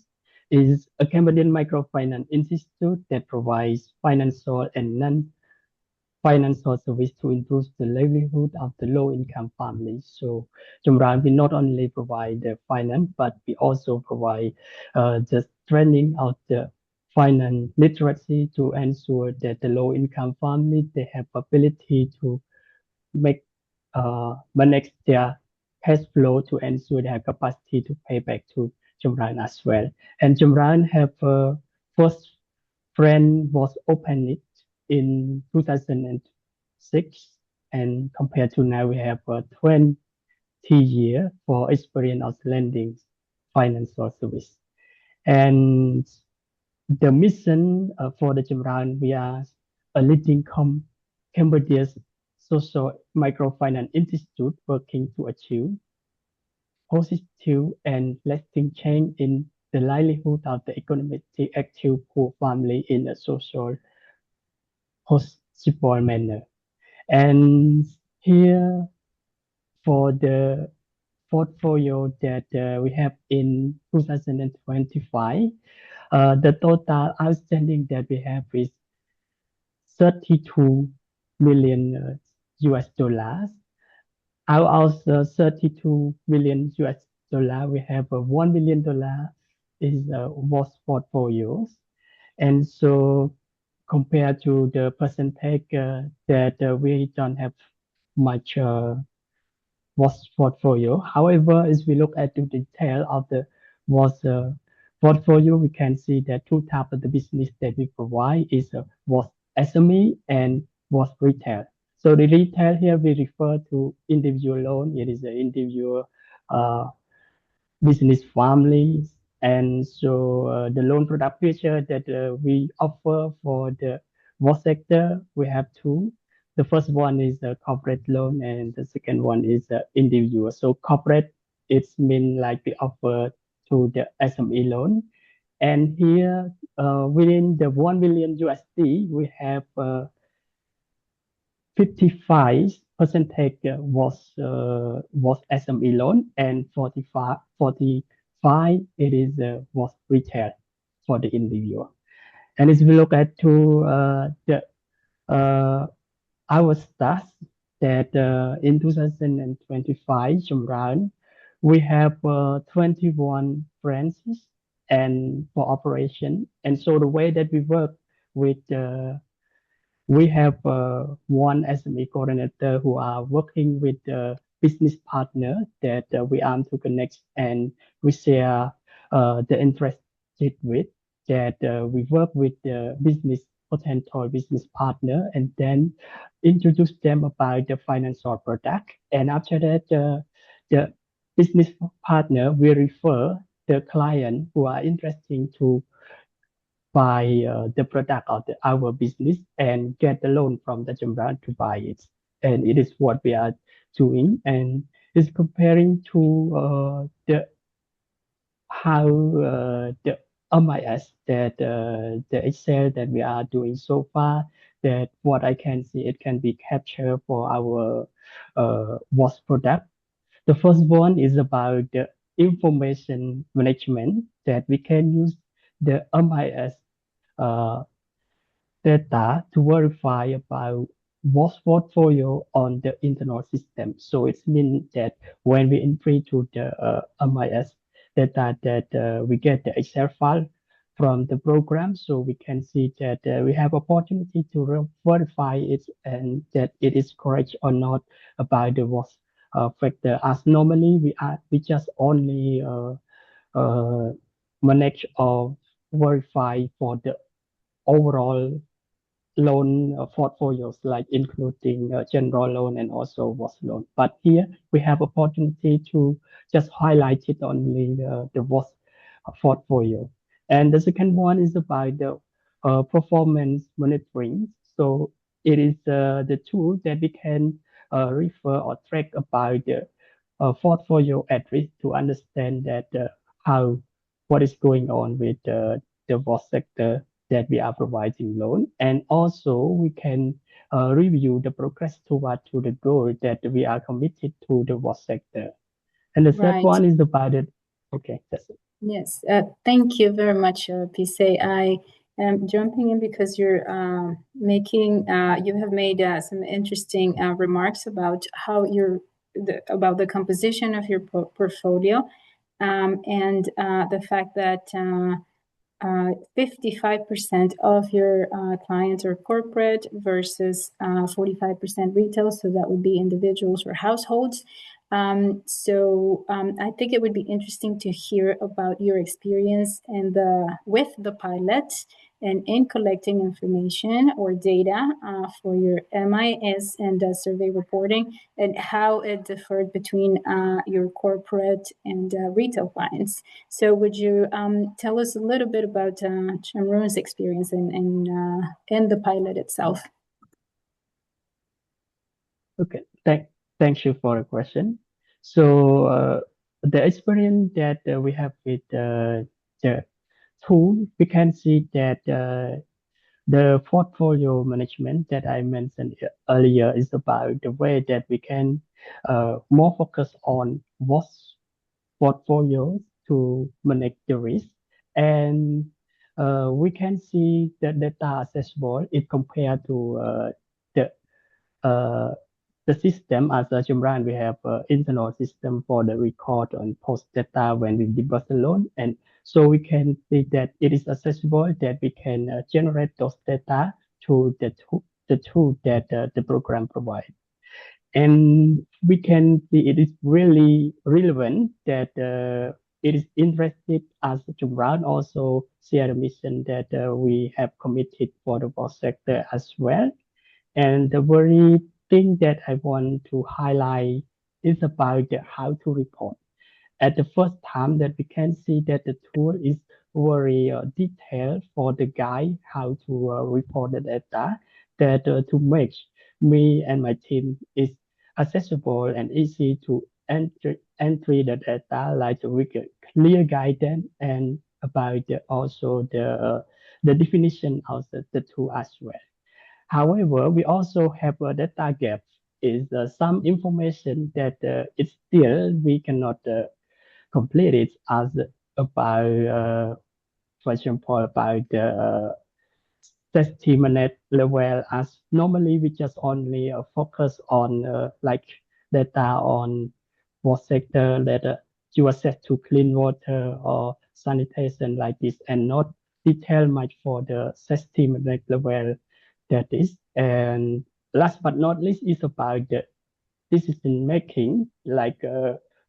Is a Cambodian microfinance institute that provides financial and non-financial service to improve the livelihood of the low-income families. So Jamran, we not only provide the finance, but we also provide the training of the finance literacy to ensure that the low-income family they have ability to make manage their cash flow to ensure they have capacity to pay back to Jamran as well. And Jamran have first friend was opened in 2006, and compared to now we have 20 year for experience of lending financial service. And the mission for the Jamran, we are a leading Cambodia's social microfinance institute working to achieve positive and lasting change in the livelihood of the economically active poor family in a social possible manner. And here for the portfolio that we have in 2025, the total outstanding that we have is 32 million US dollars. Out of the 32 million US dollar, we have a $1 million is was portfolios. And so compared to the percentage that we don't have much was portfolio. However, as we look at the detail of the was portfolio, we can see that two types of the business that we provide is was SME and was retail. So the retail here we refer to individual loan. It is an individual business families. And so the loan product feature that we offer for the WAS sector, we have two. The first one is a corporate loan, and the second one is individual. So corporate, it's mean like we offer to the SME loan. And here within the 1 million USD, we have 55% was SME loan, and 45 it is was retail for the individual. And as we look at to the our stats that in 2025 Jamran, we have 21 branches and for operation. And so the way that we work with we have one SME coordinator who are working with the business partner that we aim to connect, and we share the interest with that we work with the potential business partner, and then introduce them about the financial product. And after that, the business partner will refer the client who are interested to buy the product of our business and get the loan from the Jamran to buy it. And it is what we are doing. And it's comparing to the how the MIS that the Excel that we are doing so far, that what I can see, it can be captured for our WAS product. The first one is about the information management that we can use the MIS data to verify about what's portfolio on the internal system. So it means that when we entry to the MIS data that we get the Excel file from the program, so we can see that we have opportunity to verify it and that it is correct or not about the WAS factor. As normally we just only manage or verify for the overall loan portfolios, like including general loan and also WAS loan. But here we have opportunity to just highlight it only the WAS portfolio. And the second one is about the performance monitoring. So it is the tool that we can refer or track about the portfolio at risk to understand that what is going on with the WAS sector that we are providing loan, and also we can review the progress toward to the goal that we are committed to the WAS sector. And the third Right. one is about it. Okay, that's it. Yes, thank you very much, Pise. I am jumping in because you're you have made some interesting remarks about how about the composition of your portfolio, and the fact that 55% of your clients are corporate versus 45% retail, so that would be individuals or households. I think it would be interesting to hear about your experience with the pilot and in collecting information or data for your MIS and survey reporting, and how it differed between your corporate and retail clients. So would you tell us a little bit about Shamroon's experience in the pilot itself? Okay, thank you for the question. So the experience that we have with the tool, we can see that the portfolio management that I mentioned earlier is about the way that we can more focus on what portfolios to manage the risk, and we can see the data accessible if compared to uh, the system. As a Jumran, we have an internal system for the record and post data when we disburse the loan. And so we can see that it is accessible, that we can generate those data through the tool that the program provides. And we can see it is really relevant that it is interested, as Jumran also shared a mission that we have committed for the WAS sector as well. And the very thing that I want to highlight is about how to report. At the first time that we can see that the tool is very detailed for the guide how to report the data, that to make me and my team is accessible and easy to entry the data, like with a clear guidance and about also the definition of the tool as well. However, we also have a data gap. Is some information that it's still we cannot complete it, as about, for example, about the testimony level. As normally we just only focus on like data on what sector that you access to clean water or sanitation like this, and not detail much for the testimony level that is. And last but not least is about the decision making. Like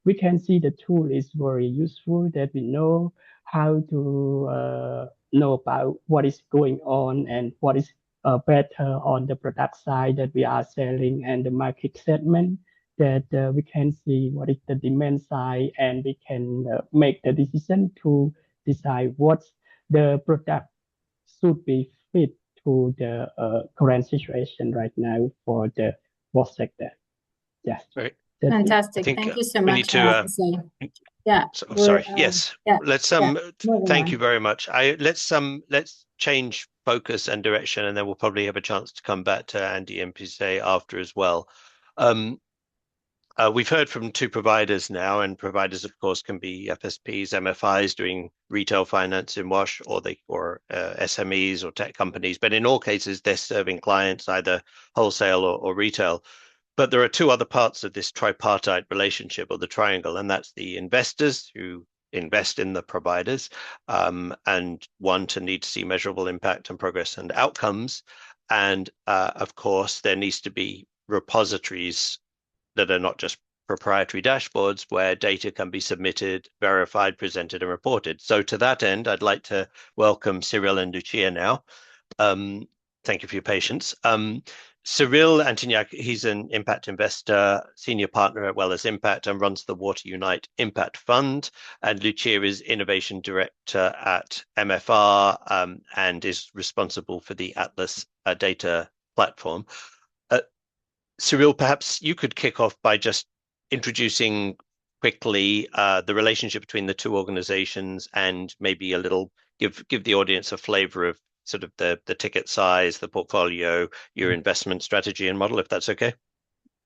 we can see the tool is very useful, that we know how to know about what is going on and what is better on the product side that we are selling, and the market segment that we can see what is the demand side, and we can make the decision to decide what the product should be fit to the current situation right now for the WAS sector. Yes. Right. Fantastic. Thank you so much. Need to, yeah. Sorry. Yes. Yeah, let's thank you very much. Let's change focus and direction, and then we'll probably have a chance to come back to Andy and Pise after as well. We've heard from two providers now, and providers, of course, can be FSPs, MFIs doing retail finance in WASH, or SMEs or tech companies. But in all cases, they're serving clients either wholesale or retail. But there are two other parts of this tripartite relationship, or the triangle, and that's the investors who invest in the providers and want and need to see measurable impact and progress and outcomes. And of course, there needs to be repositories that are not just proprietary dashboards where data can be submitted, verified, presented, and reported. So to that end, I'd like to welcome Cyril and Lucia now. Thank you for your patience. Cyril Antoniak, he's an impact investor, senior partner at Wellers Impact, and runs the Water Unite Impact Fund. And Lucia is innovation director at MFR and is responsible for the Atlas data platform. Cyril, perhaps you could kick off by just introducing quickly the relationship between the two organizations, and maybe a little give the audience a flavor of sort of the ticket size, the portfolio, your investment strategy and model, if that's okay.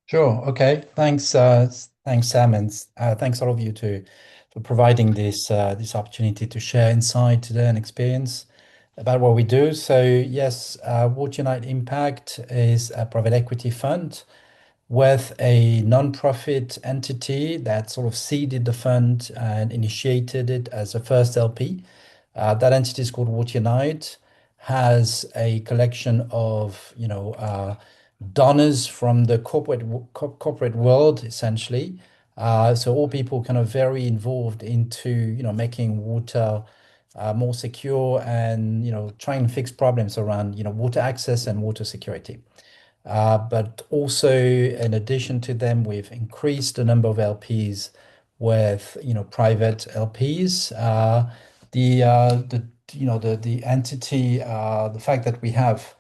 Sure. Okay. Thanks, Sam, and thanks all of you for providing this opportunity to share insight today and experience about what we do. So yes, Water Unite Impact is a private equity fund with a non-profit entity that sort of seeded the fund and initiated it as a first LP. That entity is called Water Unite, has a collection of donors from the corporate world, essentially. So all people kind of very involved into making water more secure and trying to fix problems around water access and water security. But also, in addition to them, we've increased the number of LPs with private LPs. The entity, the fact that we have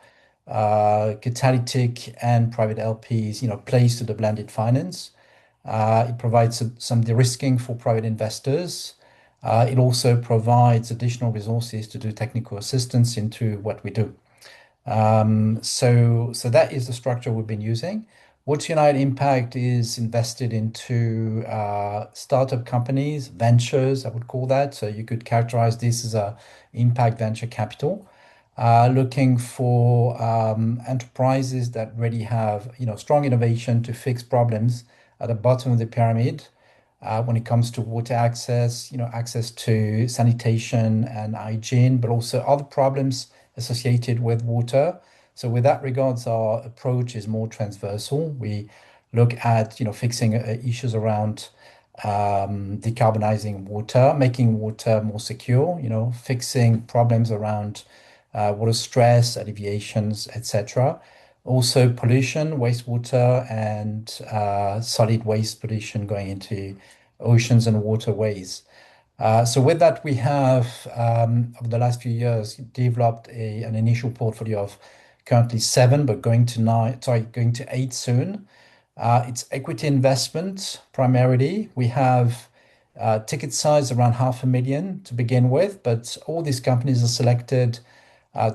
catalytic and private LPs, plays to the blended finance. It provides some de-risking for private investors. It also provides additional resources to do technical assistance into what we do. So that is the structure we've been using. Water Unite Impact is invested into startup companies, ventures, I would call that. So you could characterize this as a impact venture capital, looking for enterprises that really have strong innovation to fix problems at the bottom of the pyramid. When it comes to water access, access to sanitation and hygiene, but also other problems associated with water. So with that regards, our approach is more transversal. We look at fixing issues around decarbonizing water, making water more secure, fixing problems around water stress, alleviations, etc. Also pollution, wastewater, and solid waste pollution going into oceans and waterways. So with that, we have, over the last few years, developed an initial portfolio of currently 7, but going to 8 soon. It's equity investment primarily. We have ticket size around 500,000 to begin with, but all these companies are selected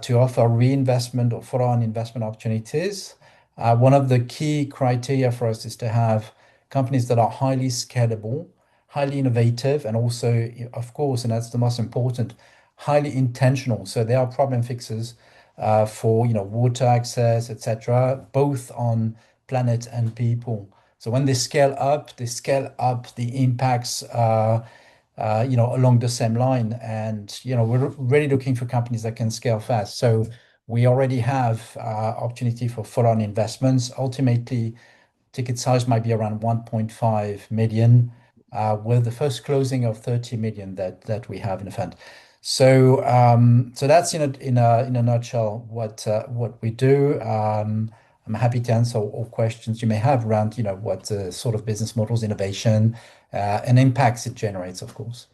to offer reinvestment or follow-on investment opportunities. One of the key criteria for us is to have companies that are highly scalable, highly innovative, and also, of course, and that's the most important, highly intentional. So they are problem fixers for water access, etc., both on planet and people. So when they scale up the impacts along the same line. And we're really looking for companies that can scale fast. So we already have opportunity for follow-on investments. Ultimately, ticket size might be around 1.5 million, with the first closing of 30 million that we have in the fund. So that's in a nutshell what we do. I'm happy to answer all questions you may have around what sort of business models, innovation, and impacts it generates, of course.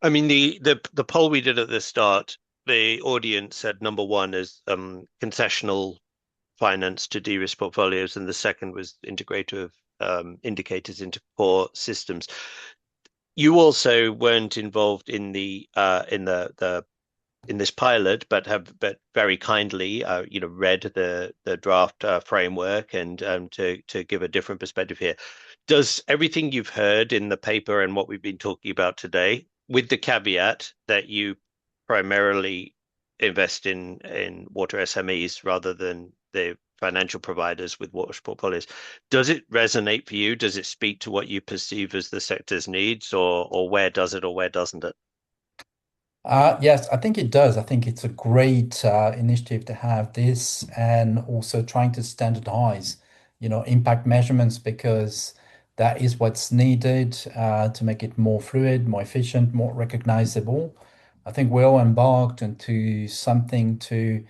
I mean, the poll we did at the start, the audience said number 1 is concessional finance to de-risk portfolios, and the second was integrator of indicators into core systems. You also weren't involved in in this pilot, but very kindly read the draft framework and to give a different perspective here. Does everything you've heard in the paper and what we've been talking about today, with the caveat that you primarily invest in water SMEs rather than the financial providers with water portfolios, does it resonate for you? Does it speak to what you perceive as the sector's needs, or where does it or where doesn't it? Yes, I think it does. I think it's a great initiative to have this, and also trying to standardize, impact measurements, because that is what's needed to make it more fluid, more efficient, more recognizable. I think we're all embarked into something to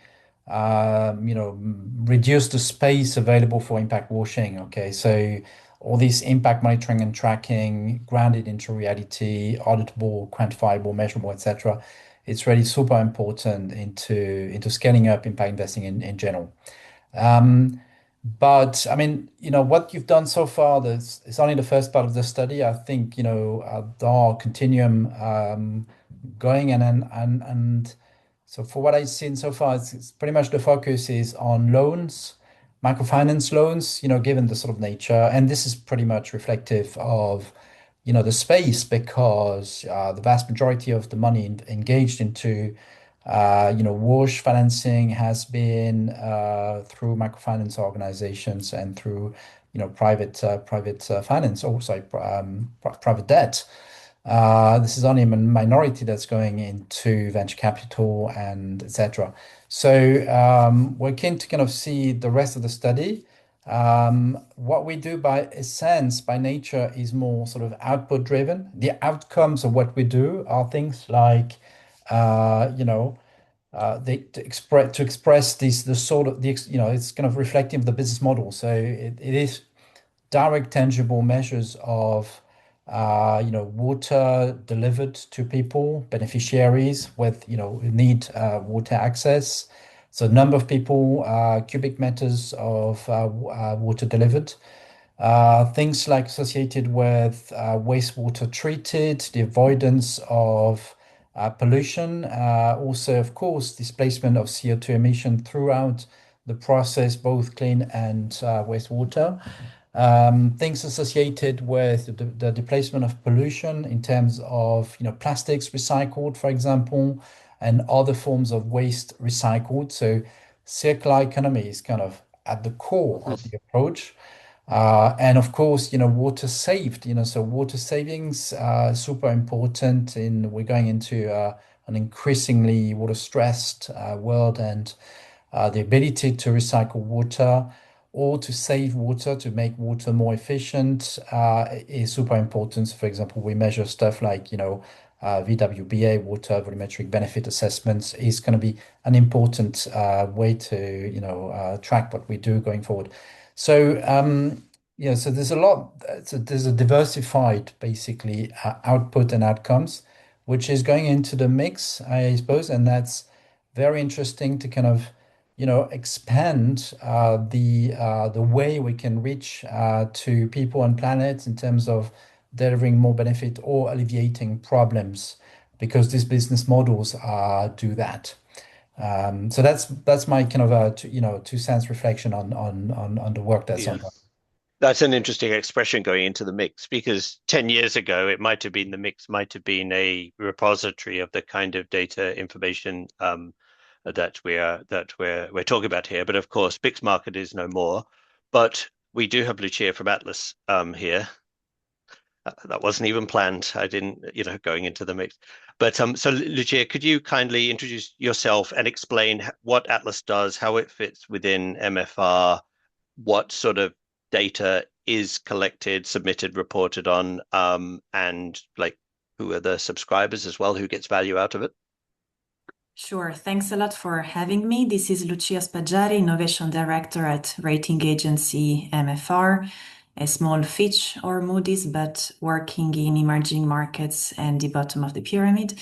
reduce the space available for impact washing. Okay, so all this impact monitoring and tracking, grounded into reality, auditable, quantifiable, measurable, etc. It's really super important into scaling up impact investing in general. But I mean, what you've done so far, it's only the first part of the study. I think, there are continuum going, and so for what I've seen so far, it's pretty much the focus is on loans, microfinance loans, given the sort of nature, and this is pretty much reflective of the space, because the vast majority of the money engaged into WASH financing has been through microfinance organizations and through private finance, or sorry, private debt. This is only a minority that's going into venture capital and etc. So we're keen to kind of see the rest of the study. What we do by essence, by nature, is more sort of output driven. The outcomes of what we do are things like, to express it's kind of reflecting the business model. So it is direct, tangible measures of water delivered to people, beneficiaries with who need water access. So number of people, cubic meters of water delivered. Things like associated with wastewater treated, the avoidance of pollution, also, of course, displacement of CO2 emission throughout the process, both clean and wastewater. Things associated with the displacement of pollution in terms of plastics recycled, for example, and other forms of waste recycled. So circular economy is kind of at the core of the approach. And of course, water saved, so water savings are super important we're going into an increasingly water stressed world, and the ability to recycle water or to save water, to make water more efficient is super important. So for example, we measure stuff like, VWBA, water volumetric benefit assessments, is going to be an important way to, track what we do going forward. So, so there's a lot, there's a diversified, basically, output and outcomes, which is going into the mix, I suppose, and that's very interesting to kind of, expand the way we can reach to people and planets in terms of delivering more benefit or alleviating problems, because these business models do that. So that's my kind of 2 cents reflection on the work that's ongoing. That's an interesting expression, going into the mix, because 10 years ago it might have been the mix might have been a repository of the kind of data information that we're talking about here. But of course, mixed market is no more. But we do have Lucia from Atlas here. That wasn't even planned. I didn't, going into the mix. But so Lucia, could you kindly introduce yourself and explain what Atlas does, how it fits within MFR, what sort of data is collected, submitted, reported on, and like who are the subscribers as well, who gets value out of it? Sure. Thanks a lot for having me. This is Lucia Spaggiari, Innovation Director at rating agency MFR, a small Fitch or Moody's, but working in emerging markets and the bottom of the pyramid.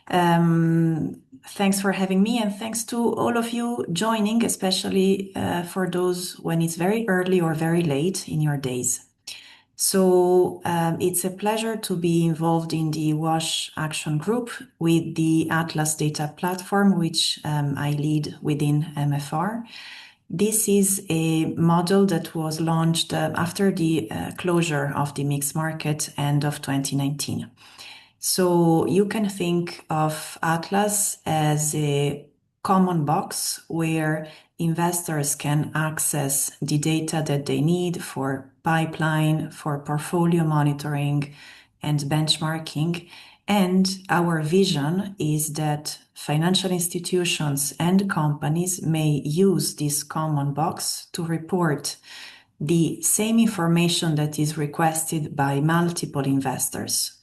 Thanks for having me, and thanks to all of you joining, especially for those when it's very early or very late in your days. So it's a pleasure to be involved in the WASH Action Group with the Atlas Data Platform, which I lead within MFR. This is a model that was launched after the closure of the mixed market end of 2019. So you can think of Atlas as a common box where investors can access the data that they need for pipeline, for portfolio monitoring and benchmarking. And our vision is that financial institutions and companies may use this common box to report the same information that is requested by multiple investors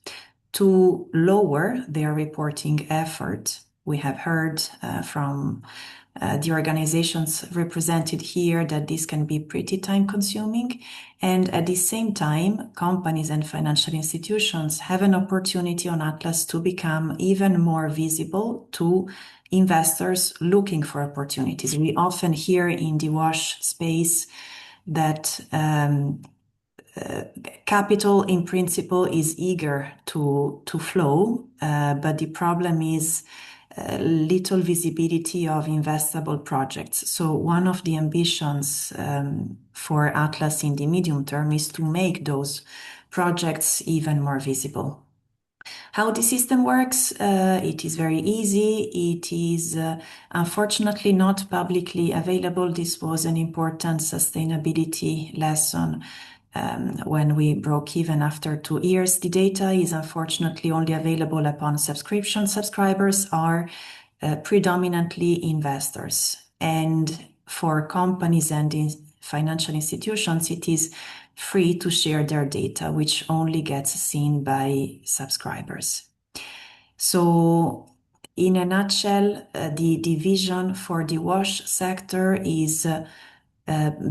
to lower their reporting effort. We have heard from the organizations represented here that this can be pretty time consuming. And at the same time, companies and financial institutions have an opportunity on Atlas to become even more visible to investors looking for opportunities. We often hear in the WASH space that capital in principle is eager to flow, but the problem is little visibility of investable projects. So one of the ambitions for Atlas in the medium term is to make those projects even more visible. How the system works, it is very easy. It is unfortunately not publicly available. This was an important sustainability lesson when we broke even after 2 years. The data is unfortunately only available upon subscription. Subscribers are predominantly investors. And for companies and financial institutions, it is free to share their data, which only gets seen by subscribers. So in a nutshell, the vision for the wash sector is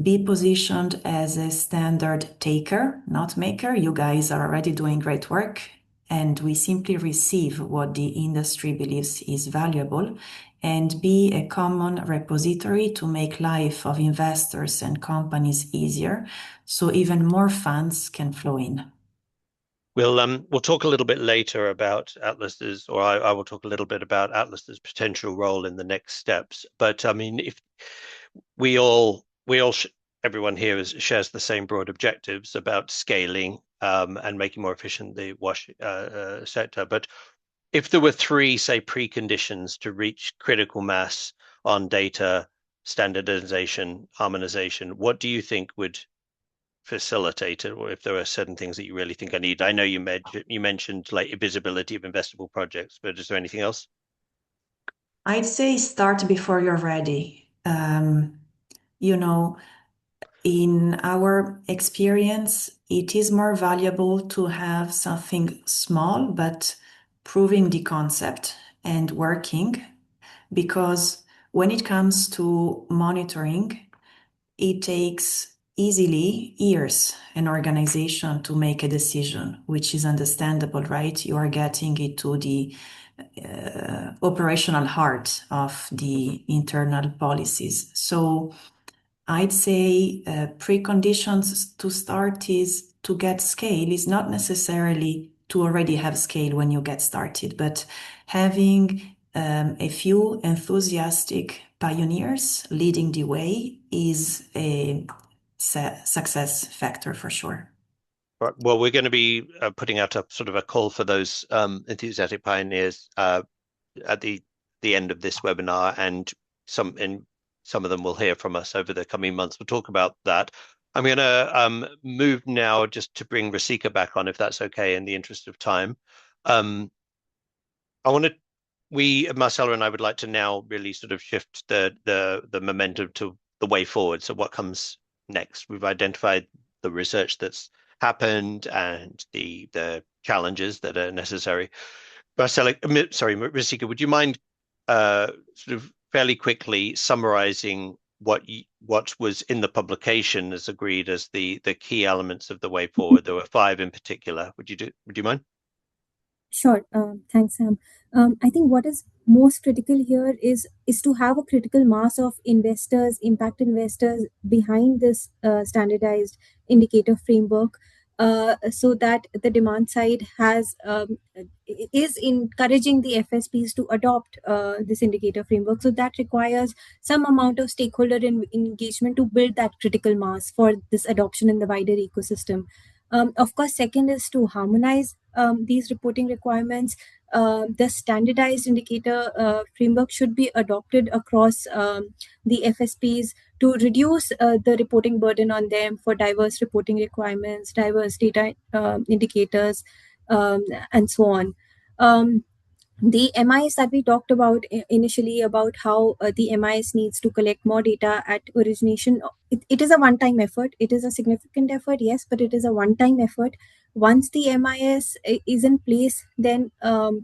be positioned as a standard taker, not maker. You guys are already doing great work, and we simply receive what the industry believes is valuable, and be a common repository to make life of investors and companies easier, so even more funds can flow in. We'll talk a little bit later about Atlas's, or I will talk a little bit about Atlas's potential role in the next steps. But I mean, if everyone here shares the same broad objectives about scaling and making more efficient the wash sector. But if there were 3, say, preconditions to reach critical mass on data, standardization, harmonization, what do you think would facilitate it, or if there are certain things that you really think I need? I know you mentioned like visibility of investable projects, but is there anything else? I'd say start before you're ready. You know, in our experience, it is more valuable to have something small but proving the concept and working, because when it comes to monitoring, it takes easily years an organization to make a decision, which is understandable, right? You are getting it to the operational heart of the internal policies. So I'd say preconditions to start is to get scale is not necessarily to already have scale when you get started, but having a few enthusiastic pioneers leading the way is a success factor for sure. Right. Well, we're going to be putting out a sort of a call for those enthusiastic pioneers at the end of this webinar, and some of them will hear from us over the coming months. We'll talk about that. I'm going to move now just to bring Rasika back on, if that's okay, in the interest of time. Marcella and I would like to now really sort of shift the momentum to the way forward. So what comes next? We've identified the research that's happened and the challenges that are necessary. Rasika, would you mind sort of fairly quickly summarizing what was in the publication as agreed as the key elements of the way forward? There were 5 in particular. Would you mind? Sure. Thanks, Sam. I think what is most critical here is to have a critical mass of investors, impact investors behind this standardized indicator framework, so that the demand side is encouraging the FSPs to adopt this indicator framework. So that requires some amount of stakeholder engagement to build that critical mass for this adoption in the wider ecosystem. Of course, second is to harmonize these reporting requirements. The standardized indicator framework should be adopted across the FSPs to reduce the reporting burden on them for diverse reporting requirements, diverse data indicators, and so on. The MIS that we talked about initially, about how the MIS needs to collect more data at origination, it is a one-time effort. It is a significant effort, yes, but it is a one-time effort. Once the MIS is in place, then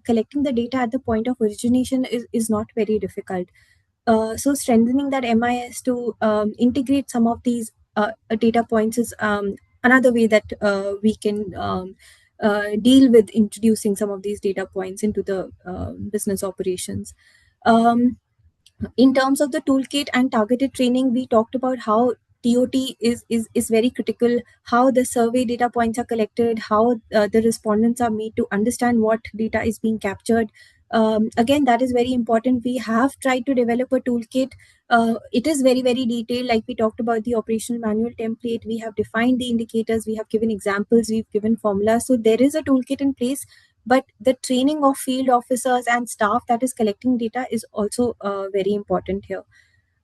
collecting the data at the point of origination is not very difficult. So strengthening that MIS to integrate some of these data points is another way that we can deal with introducing some of these data points into the business operations. In terms of the toolkit and targeted training, we talked about how TOT is very critical. How the survey data points are collected, how the respondents are made to understand what data is being captured. Again, that is very important. We have tried to develop a toolkit. It is very, very detailed. Like we talked about the operational manual template, we have defined the indicators, we have given examples, we've given formulas. So there is a toolkit in place, but the training of field officers and staff that is collecting data is also very important here.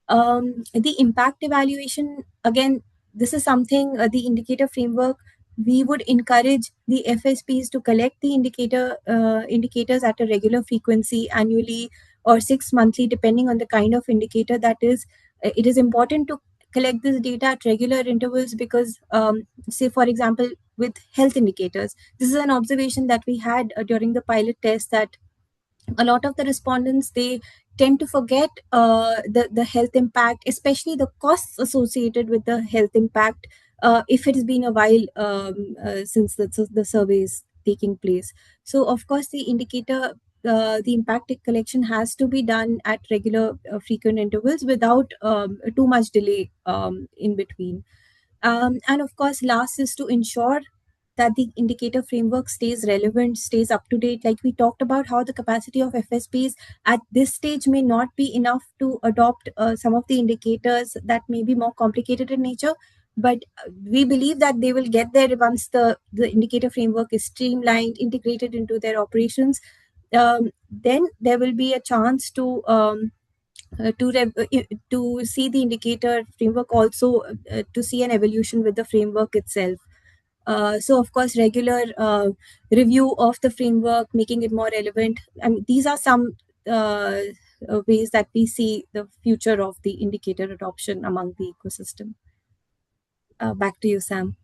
The impact evaluation, again, this is something, the indicator framework, we would encourage the FSPs to collect the indicators at a regular frequency, annually or 6 monthly, depending on the kind of indicator that is. It is important to collect this data at regular intervals because, say, for example, with health indicators, this is an observation that we had during the pilot test, that a lot of the respondents, they tend to forget the health impact, especially the costs associated with the health impact, if it has been a while since the survey is taking place. So of course the indicator, the impact collection has to be done at regular frequent intervals without too much delay in between. And of course, last is to ensure that the indicator framework stays relevant, stays up to date. Like we talked about how the capacity of FSPs at this stage may not be enough to adopt some of the indicators that may be more complicated in nature. But we believe that they will get there once the indicator framework is streamlined, integrated into their operations. Then there will be a chance to see the indicator framework, also to see an evolution with the framework itself. So of course, regular review of the framework, making it more relevant. I mean, these are some ways that we see the future of the indicator adoption among the ecosystem. Back to you, Sam.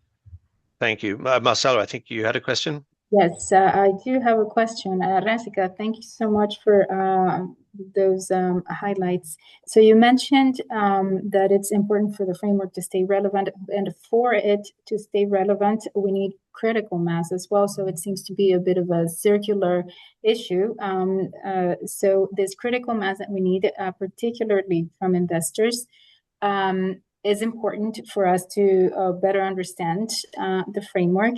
Thank you. Marcelo, I think you had a question. Yes, I do have a question. Rasika, thank you so much for those highlights. So you mentioned that it's important for the framework to stay relevant, and for it to stay relevant, we need critical mass as well. So it seems to be a bit of a circular issue. So this critical mass that we need, particularly from investors, is important for us to better understand the framework.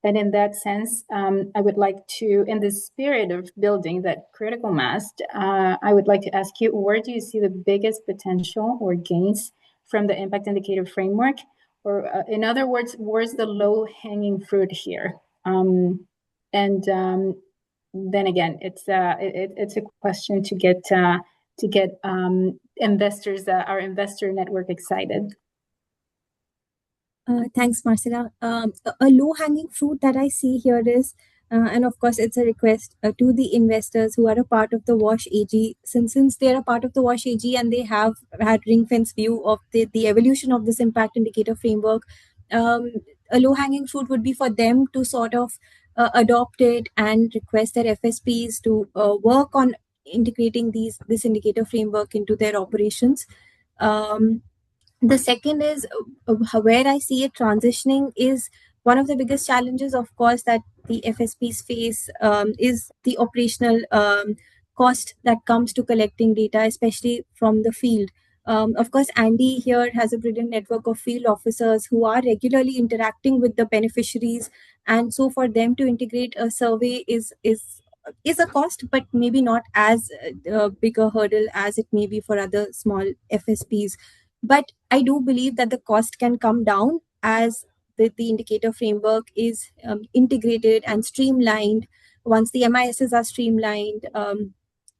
And in that sense, I would like to, in the spirit of building that critical mass, I would like to ask you, where do you see the biggest potential or gains from the impact indicator framework? Or in other words, where's the low-hanging fruit here? Then again, it's a question to get investors, our investor network, excited. Thanks, Marcela. A low-hanging fruit that I see here is, and of course, it's a request to the investors who are a part of the WASH AG, since they're a part of the WASH AG and they have had ring-fence view of the evolution of this impact indicator framework. A low-hanging fruit would be for them to sort of adopt it and request their FSPs to work on integrating this indicator framework into their operations. The second is where I see it transitioning is one of the biggest challenges, of course, that the FSPs face is the operational cost that comes to collecting data, especially from the field. Of course, Andy here has a brilliant network of field officers who are regularly interacting with the beneficiaries. And so for them to integrate a survey is a cost, but maybe not as big a hurdle as it may be for other small FSPs. But I do believe that the cost can come down as the indicator framework is integrated and streamlined. Once the MISs are streamlined,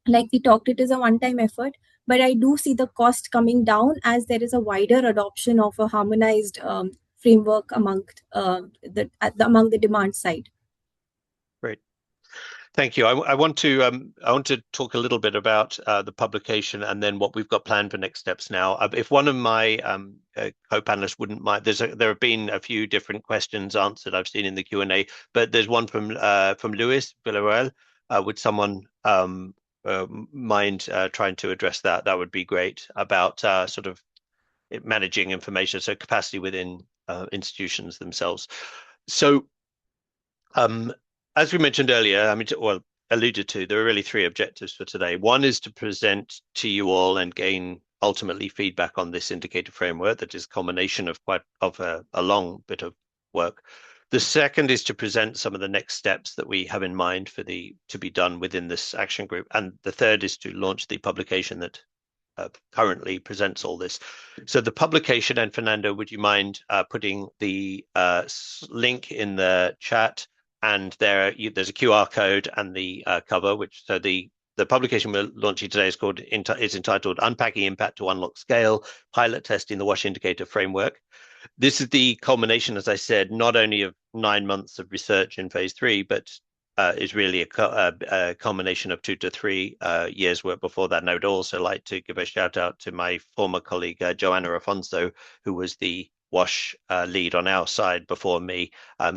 like we talked, it is a one-time effort, but I do see the cost coming down as there is a wider adoption of a harmonized framework among the demand side. Great. Thank you. I want to talk a little bit about the publication and then what we've got planned for next steps now. If one of my co-panelists wouldn't mind, there have been a few different questions answered I've seen in the Q&A, but there's one from Luis Villarreal. Would someone mind trying to address that? That would be great, about sort of managing information, so capacity within institutions themselves. So as we mentioned earlier, alluded to, there are really three objectives for today. One is to present to you all and gain ultimately feedback on this indicator framework that is a culmination of a long bit of work. The second is to present some of the next steps that we have in mind to be done within this action group. And the third is to launch the publication that currently presents all this. So the publication, and Fernando, would you mind putting the link in the chat? And there's a QR code and the cover, so the publication we're launching today is entitled Unpacking Impact to Unlock Scale, Pilot Testing the WASH Indicator Framework. This is the culmination, as I said, not only of 9 months of research in phase 3, but is really a culmination of 2 to 3 years work before that. And I would also like to give a shout out to my former colleague, Joanna Afonso, who was the WASH lead on our side before me.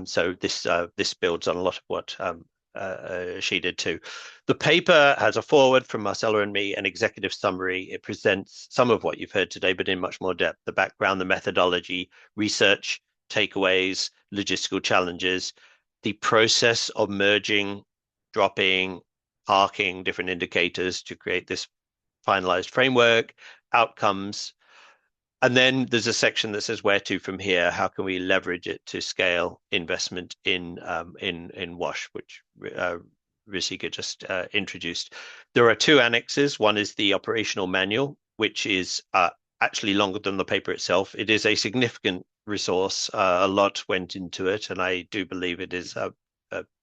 So this builds on a lot of what she did too. The paper has a foreword from Marcella and me, an executive summary. It presents some of what you've heard today, but in much more depth: the background, the methodology, research, takeaways, logistical challenges, the process of merging, dropping, parking different indicators to create this finalized framework, outcomes. And then there's a section that says where to from here. How can we leverage it to scale investment in WASH, which Risika just introduced. There are 2 annexes. One is the operational manual, which is actually longer than the paper itself. It is a significant resource. A lot went into it, and I do believe it is a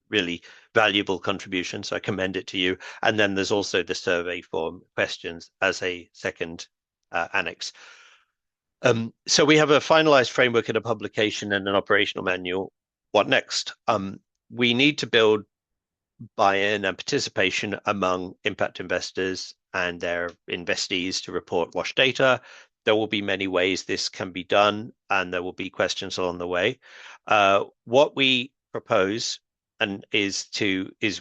really valuable contribution. So I commend it to you. And then there's also the survey form questions as a second annex. So we have a finalized framework and a publication and an operational manual. What next? We need to build buy-in and participation among impact investors and their investees to report WASH data. There will be many ways this can be done, and there will be questions along the way. What we propose is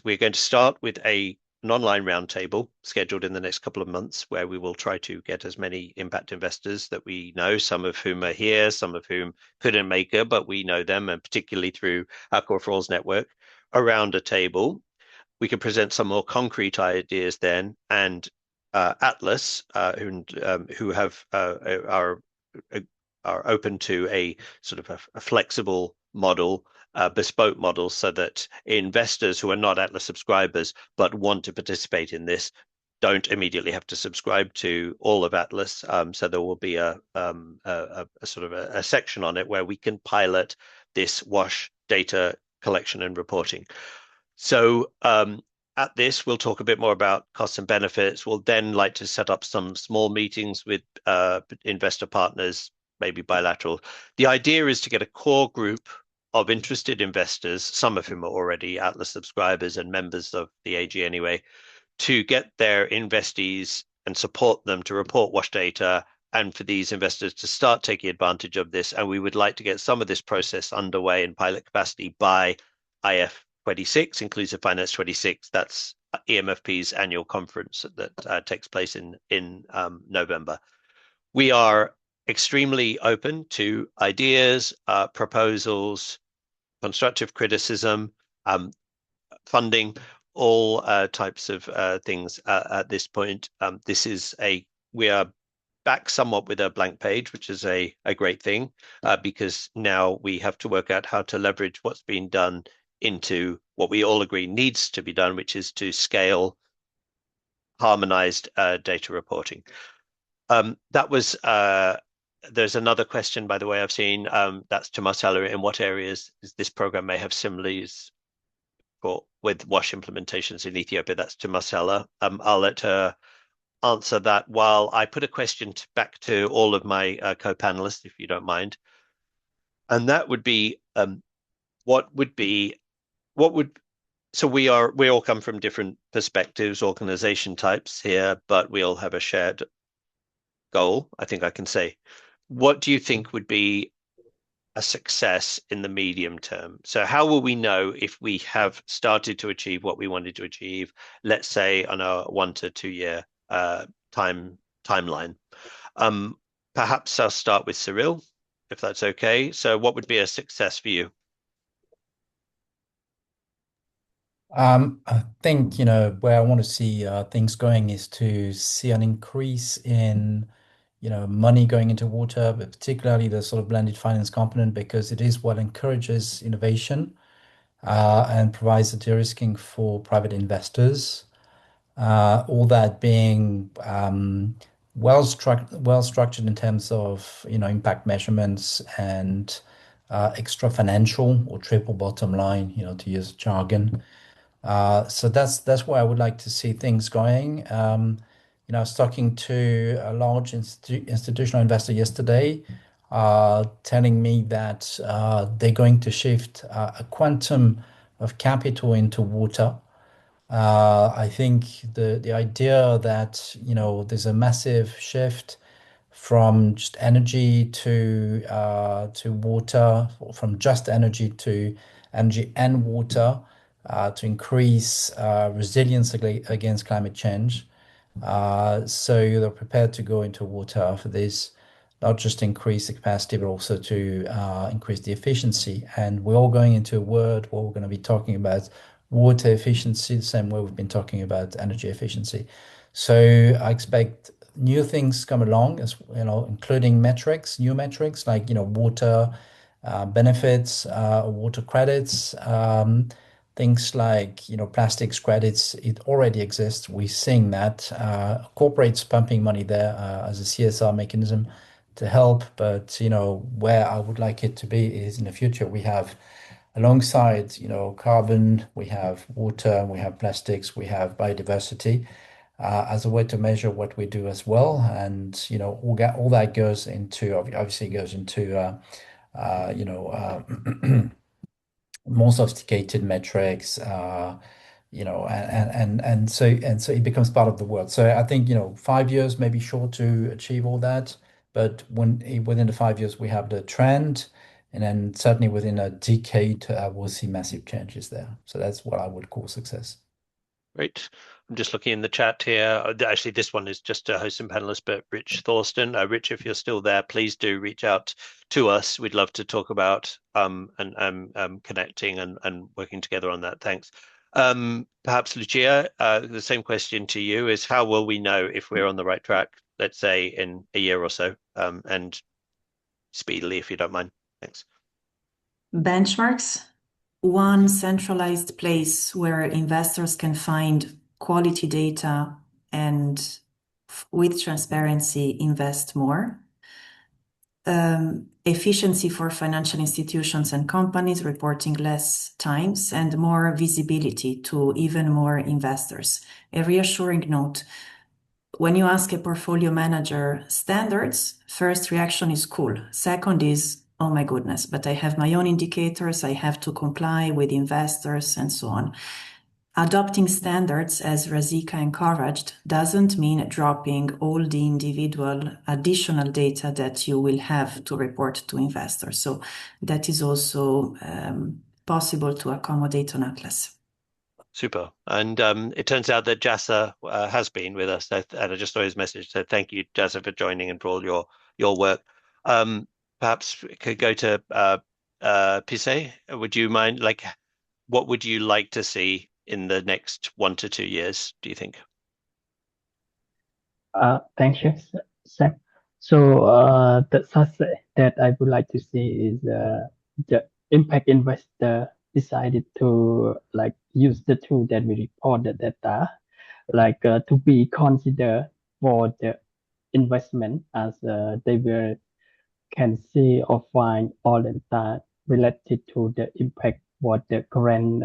we're going to start with an online roundtable scheduled in the next couple of months, where we will try to get as many impact investors that we know, some of whom are here, some of whom couldn't make it, but we know them, and particularly through Aqua for All's network, around a table. We can present some more concrete ideas then, and Atlas, who are open to a sort of a flexible model, bespoke model, so that investors who are not Atlas subscribers but want to participate in this don't immediately have to subscribe to all of Atlas. So there will be a sort of a section on it where we can pilot this WASH data collection and reporting. So at this, we'll talk a bit more about costs and benefits. We'll then like to set up some small meetings with investor partners, maybe bilateral. The idea is to get a core group of interested investors, some of whom are already Atlas subscribers and members of the AG anyway, to get their investees and support them to report WASH data, and for these investors to start taking advantage of this. And we would like to get some of this process underway in pilot capacity by IF 26, Inclusive Finance 26. That's e-MFP's annual conference that takes place in November. We are extremely open to ideas, proposals, constructive criticism, funding, all types of things at this point. We are back somewhat with a blank page, which is a great thing, because now we have to work out how to leverage what's been done into what we all agree needs to be done, which is to scale harmonized data reporting. There's another question, by the way, I've seen, that's to Marcella. In what areas this program may have similarities with WASH implementations in Ethiopia? That's to Marcella. I'll let her answer that while I put a question back to all of my co-panelists, if you don't mind. And that would be, so we all come from different perspectives, organization types here, but we all have a shared goal, I think I can say. What do you think would be a success in the medium term? So how will we know if we have started to achieve what we wanted to achieve, let's say on a 1 to 2 year timeline? Perhaps I'll start with Cyril, if that's okay. So what would be a success for you? I think, where I want to see things going is to see an increase in money going into water, but particularly the sort of blended finance component, because it is what encourages innovation and provides the de-risking for private investors. All that being well structured in terms of impact measurements and extra financial or triple bottom line, to use jargon. So that's where I would like to see things going. I was talking to a large institutional investor yesterday, telling me that they're going to shift a quantum of capital into water. I think the idea that there's a massive shift from just energy to water, or from just energy to energy and water, to increase resilience against climate change. So they're prepared to go into water for this, not just increase the capacity, but also to increase the efficiency. And we're all going into a world where we're going to be talking about water efficiency the same way we've been talking about energy efficiency. So I expect new things come along, as including new metrics like water benefits, water credits, things like plastics credits. It already exists. We're seeing that corporates pumping money there as a CSR mechanism to help. But where I would like it to be is in the future we have, alongside carbon, we have water, we have plastics, we have biodiversity as a way to measure what we do as well. And all that goes into, obviously goes into more sophisticated metrics, and so it becomes part of the world. So I think 5 years may be short to achieve all that, but within the 5 years we have the trend, and then certainly within a decade we'll see massive changes there. So that's what I would call success. Great. I'm just looking in the chat here. Actually, this one is just a host and panelist, but Rich Thorsten. Rich, if you're still there, please do reach out to us. We'd love to talk about and connecting and working together on that. Thanks. Perhaps Lucia, the same question to you is, how will we know if we're on the right track, let's say in a year or so, and speedily, if you don't mind. Thanks. Benchmarks. One centralized place where investors can find quality data and with transparency invest more. Efficiency for financial institutions and companies, reporting less times and more visibility to even more investors. A reassuring note: when you ask a portfolio manager standards, first reaction is cool. Second is, oh my goodness, but I have my own indicators, I have to comply with investors and so on. Adopting standards, as Razika encouraged, doesn't mean dropping all the individual additional data that you will have to report to investors. So that is also possible to accommodate on Atlas. Super. And it turns out that Jasa has been with us, and I just saw his message. So thank you, Jasa, for joining and for all your work. Perhaps we could go to Pise. Would you mind, what would you like to see in the next 1 to 2 years, do you think? Thank you, Sam. So the success that I would like to see is the impact investor decided to use the tool that we report the data, to be considered for the investment, as they can see or find all the data related to the impact what the current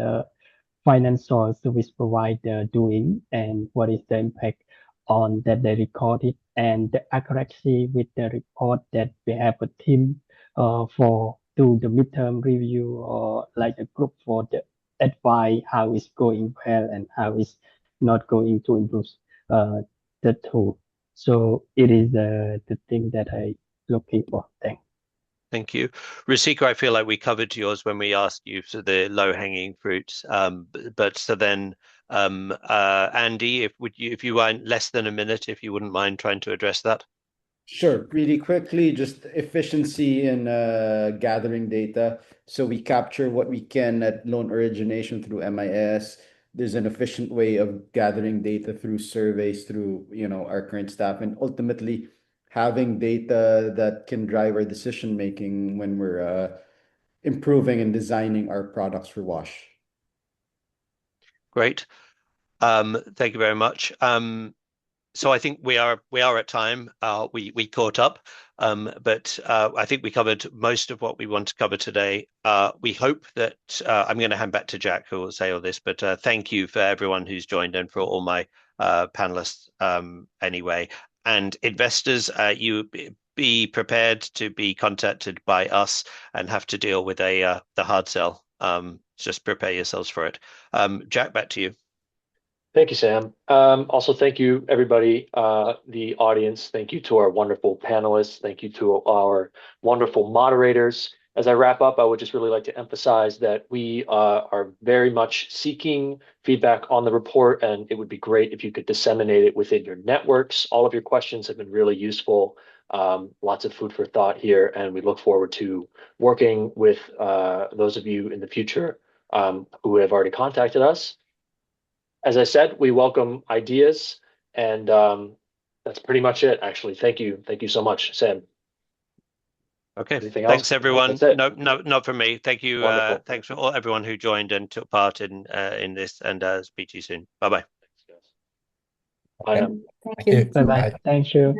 financial service provider doing, and what is the impact on that they recorded, and the accuracy with the report that we have a team for do the midterm review, or like a group for the advice how it's going well and how it's not going to improve the tool. So it is the thing that I looking for. Thanks. Thank you. Rasika, I feel like we covered yours when we asked you for the low-hanging fruits. But so then, Andy, if you want less than a minute, if you wouldn't mind trying to address that. Sure. Really quickly, just efficiency in gathering data. So we capture what we can at loan origination through MIS. There's an efficient way of gathering data through surveys, through our current staff, and ultimately having data that can drive our decision making when we're improving and designing our products for wash. Great. Thank you very much. So I think we are at time. We caught up, but I think we covered most of what we want to cover today. We hope that I'm going to hand back to Jack, who will say all this. But thank you for everyone who's joined and for all my panelists. Anyway, and investors, you be prepared to be contacted by us and have to deal with the hard sell. Just prepare yourselves for it. Jack, back to you. Thank you, Sam. Also, thank you, everybody, the audience. Thank you to our wonderful panelists. Thank you to our wonderful moderators. As I wrap up, I would just really like to emphasize that we are very much seeking feedback on the report, and it would be great if you could disseminate it within your networks. All of your questions have been really useful. Lots of food for thought here, and we look forward to working with those of you in the future who have already contacted us. As I said, we welcome ideas, and that's pretty much it, actually. Thank you. Thank you so much, Sam. Okay. Anything Thanks, else? everyone. That's it. No, not from me. Thank you. Thanks for everyone who joined and took part in this, and speak to you soon. Bye-bye. Bye now. Thank you. Bye-bye. Thank you.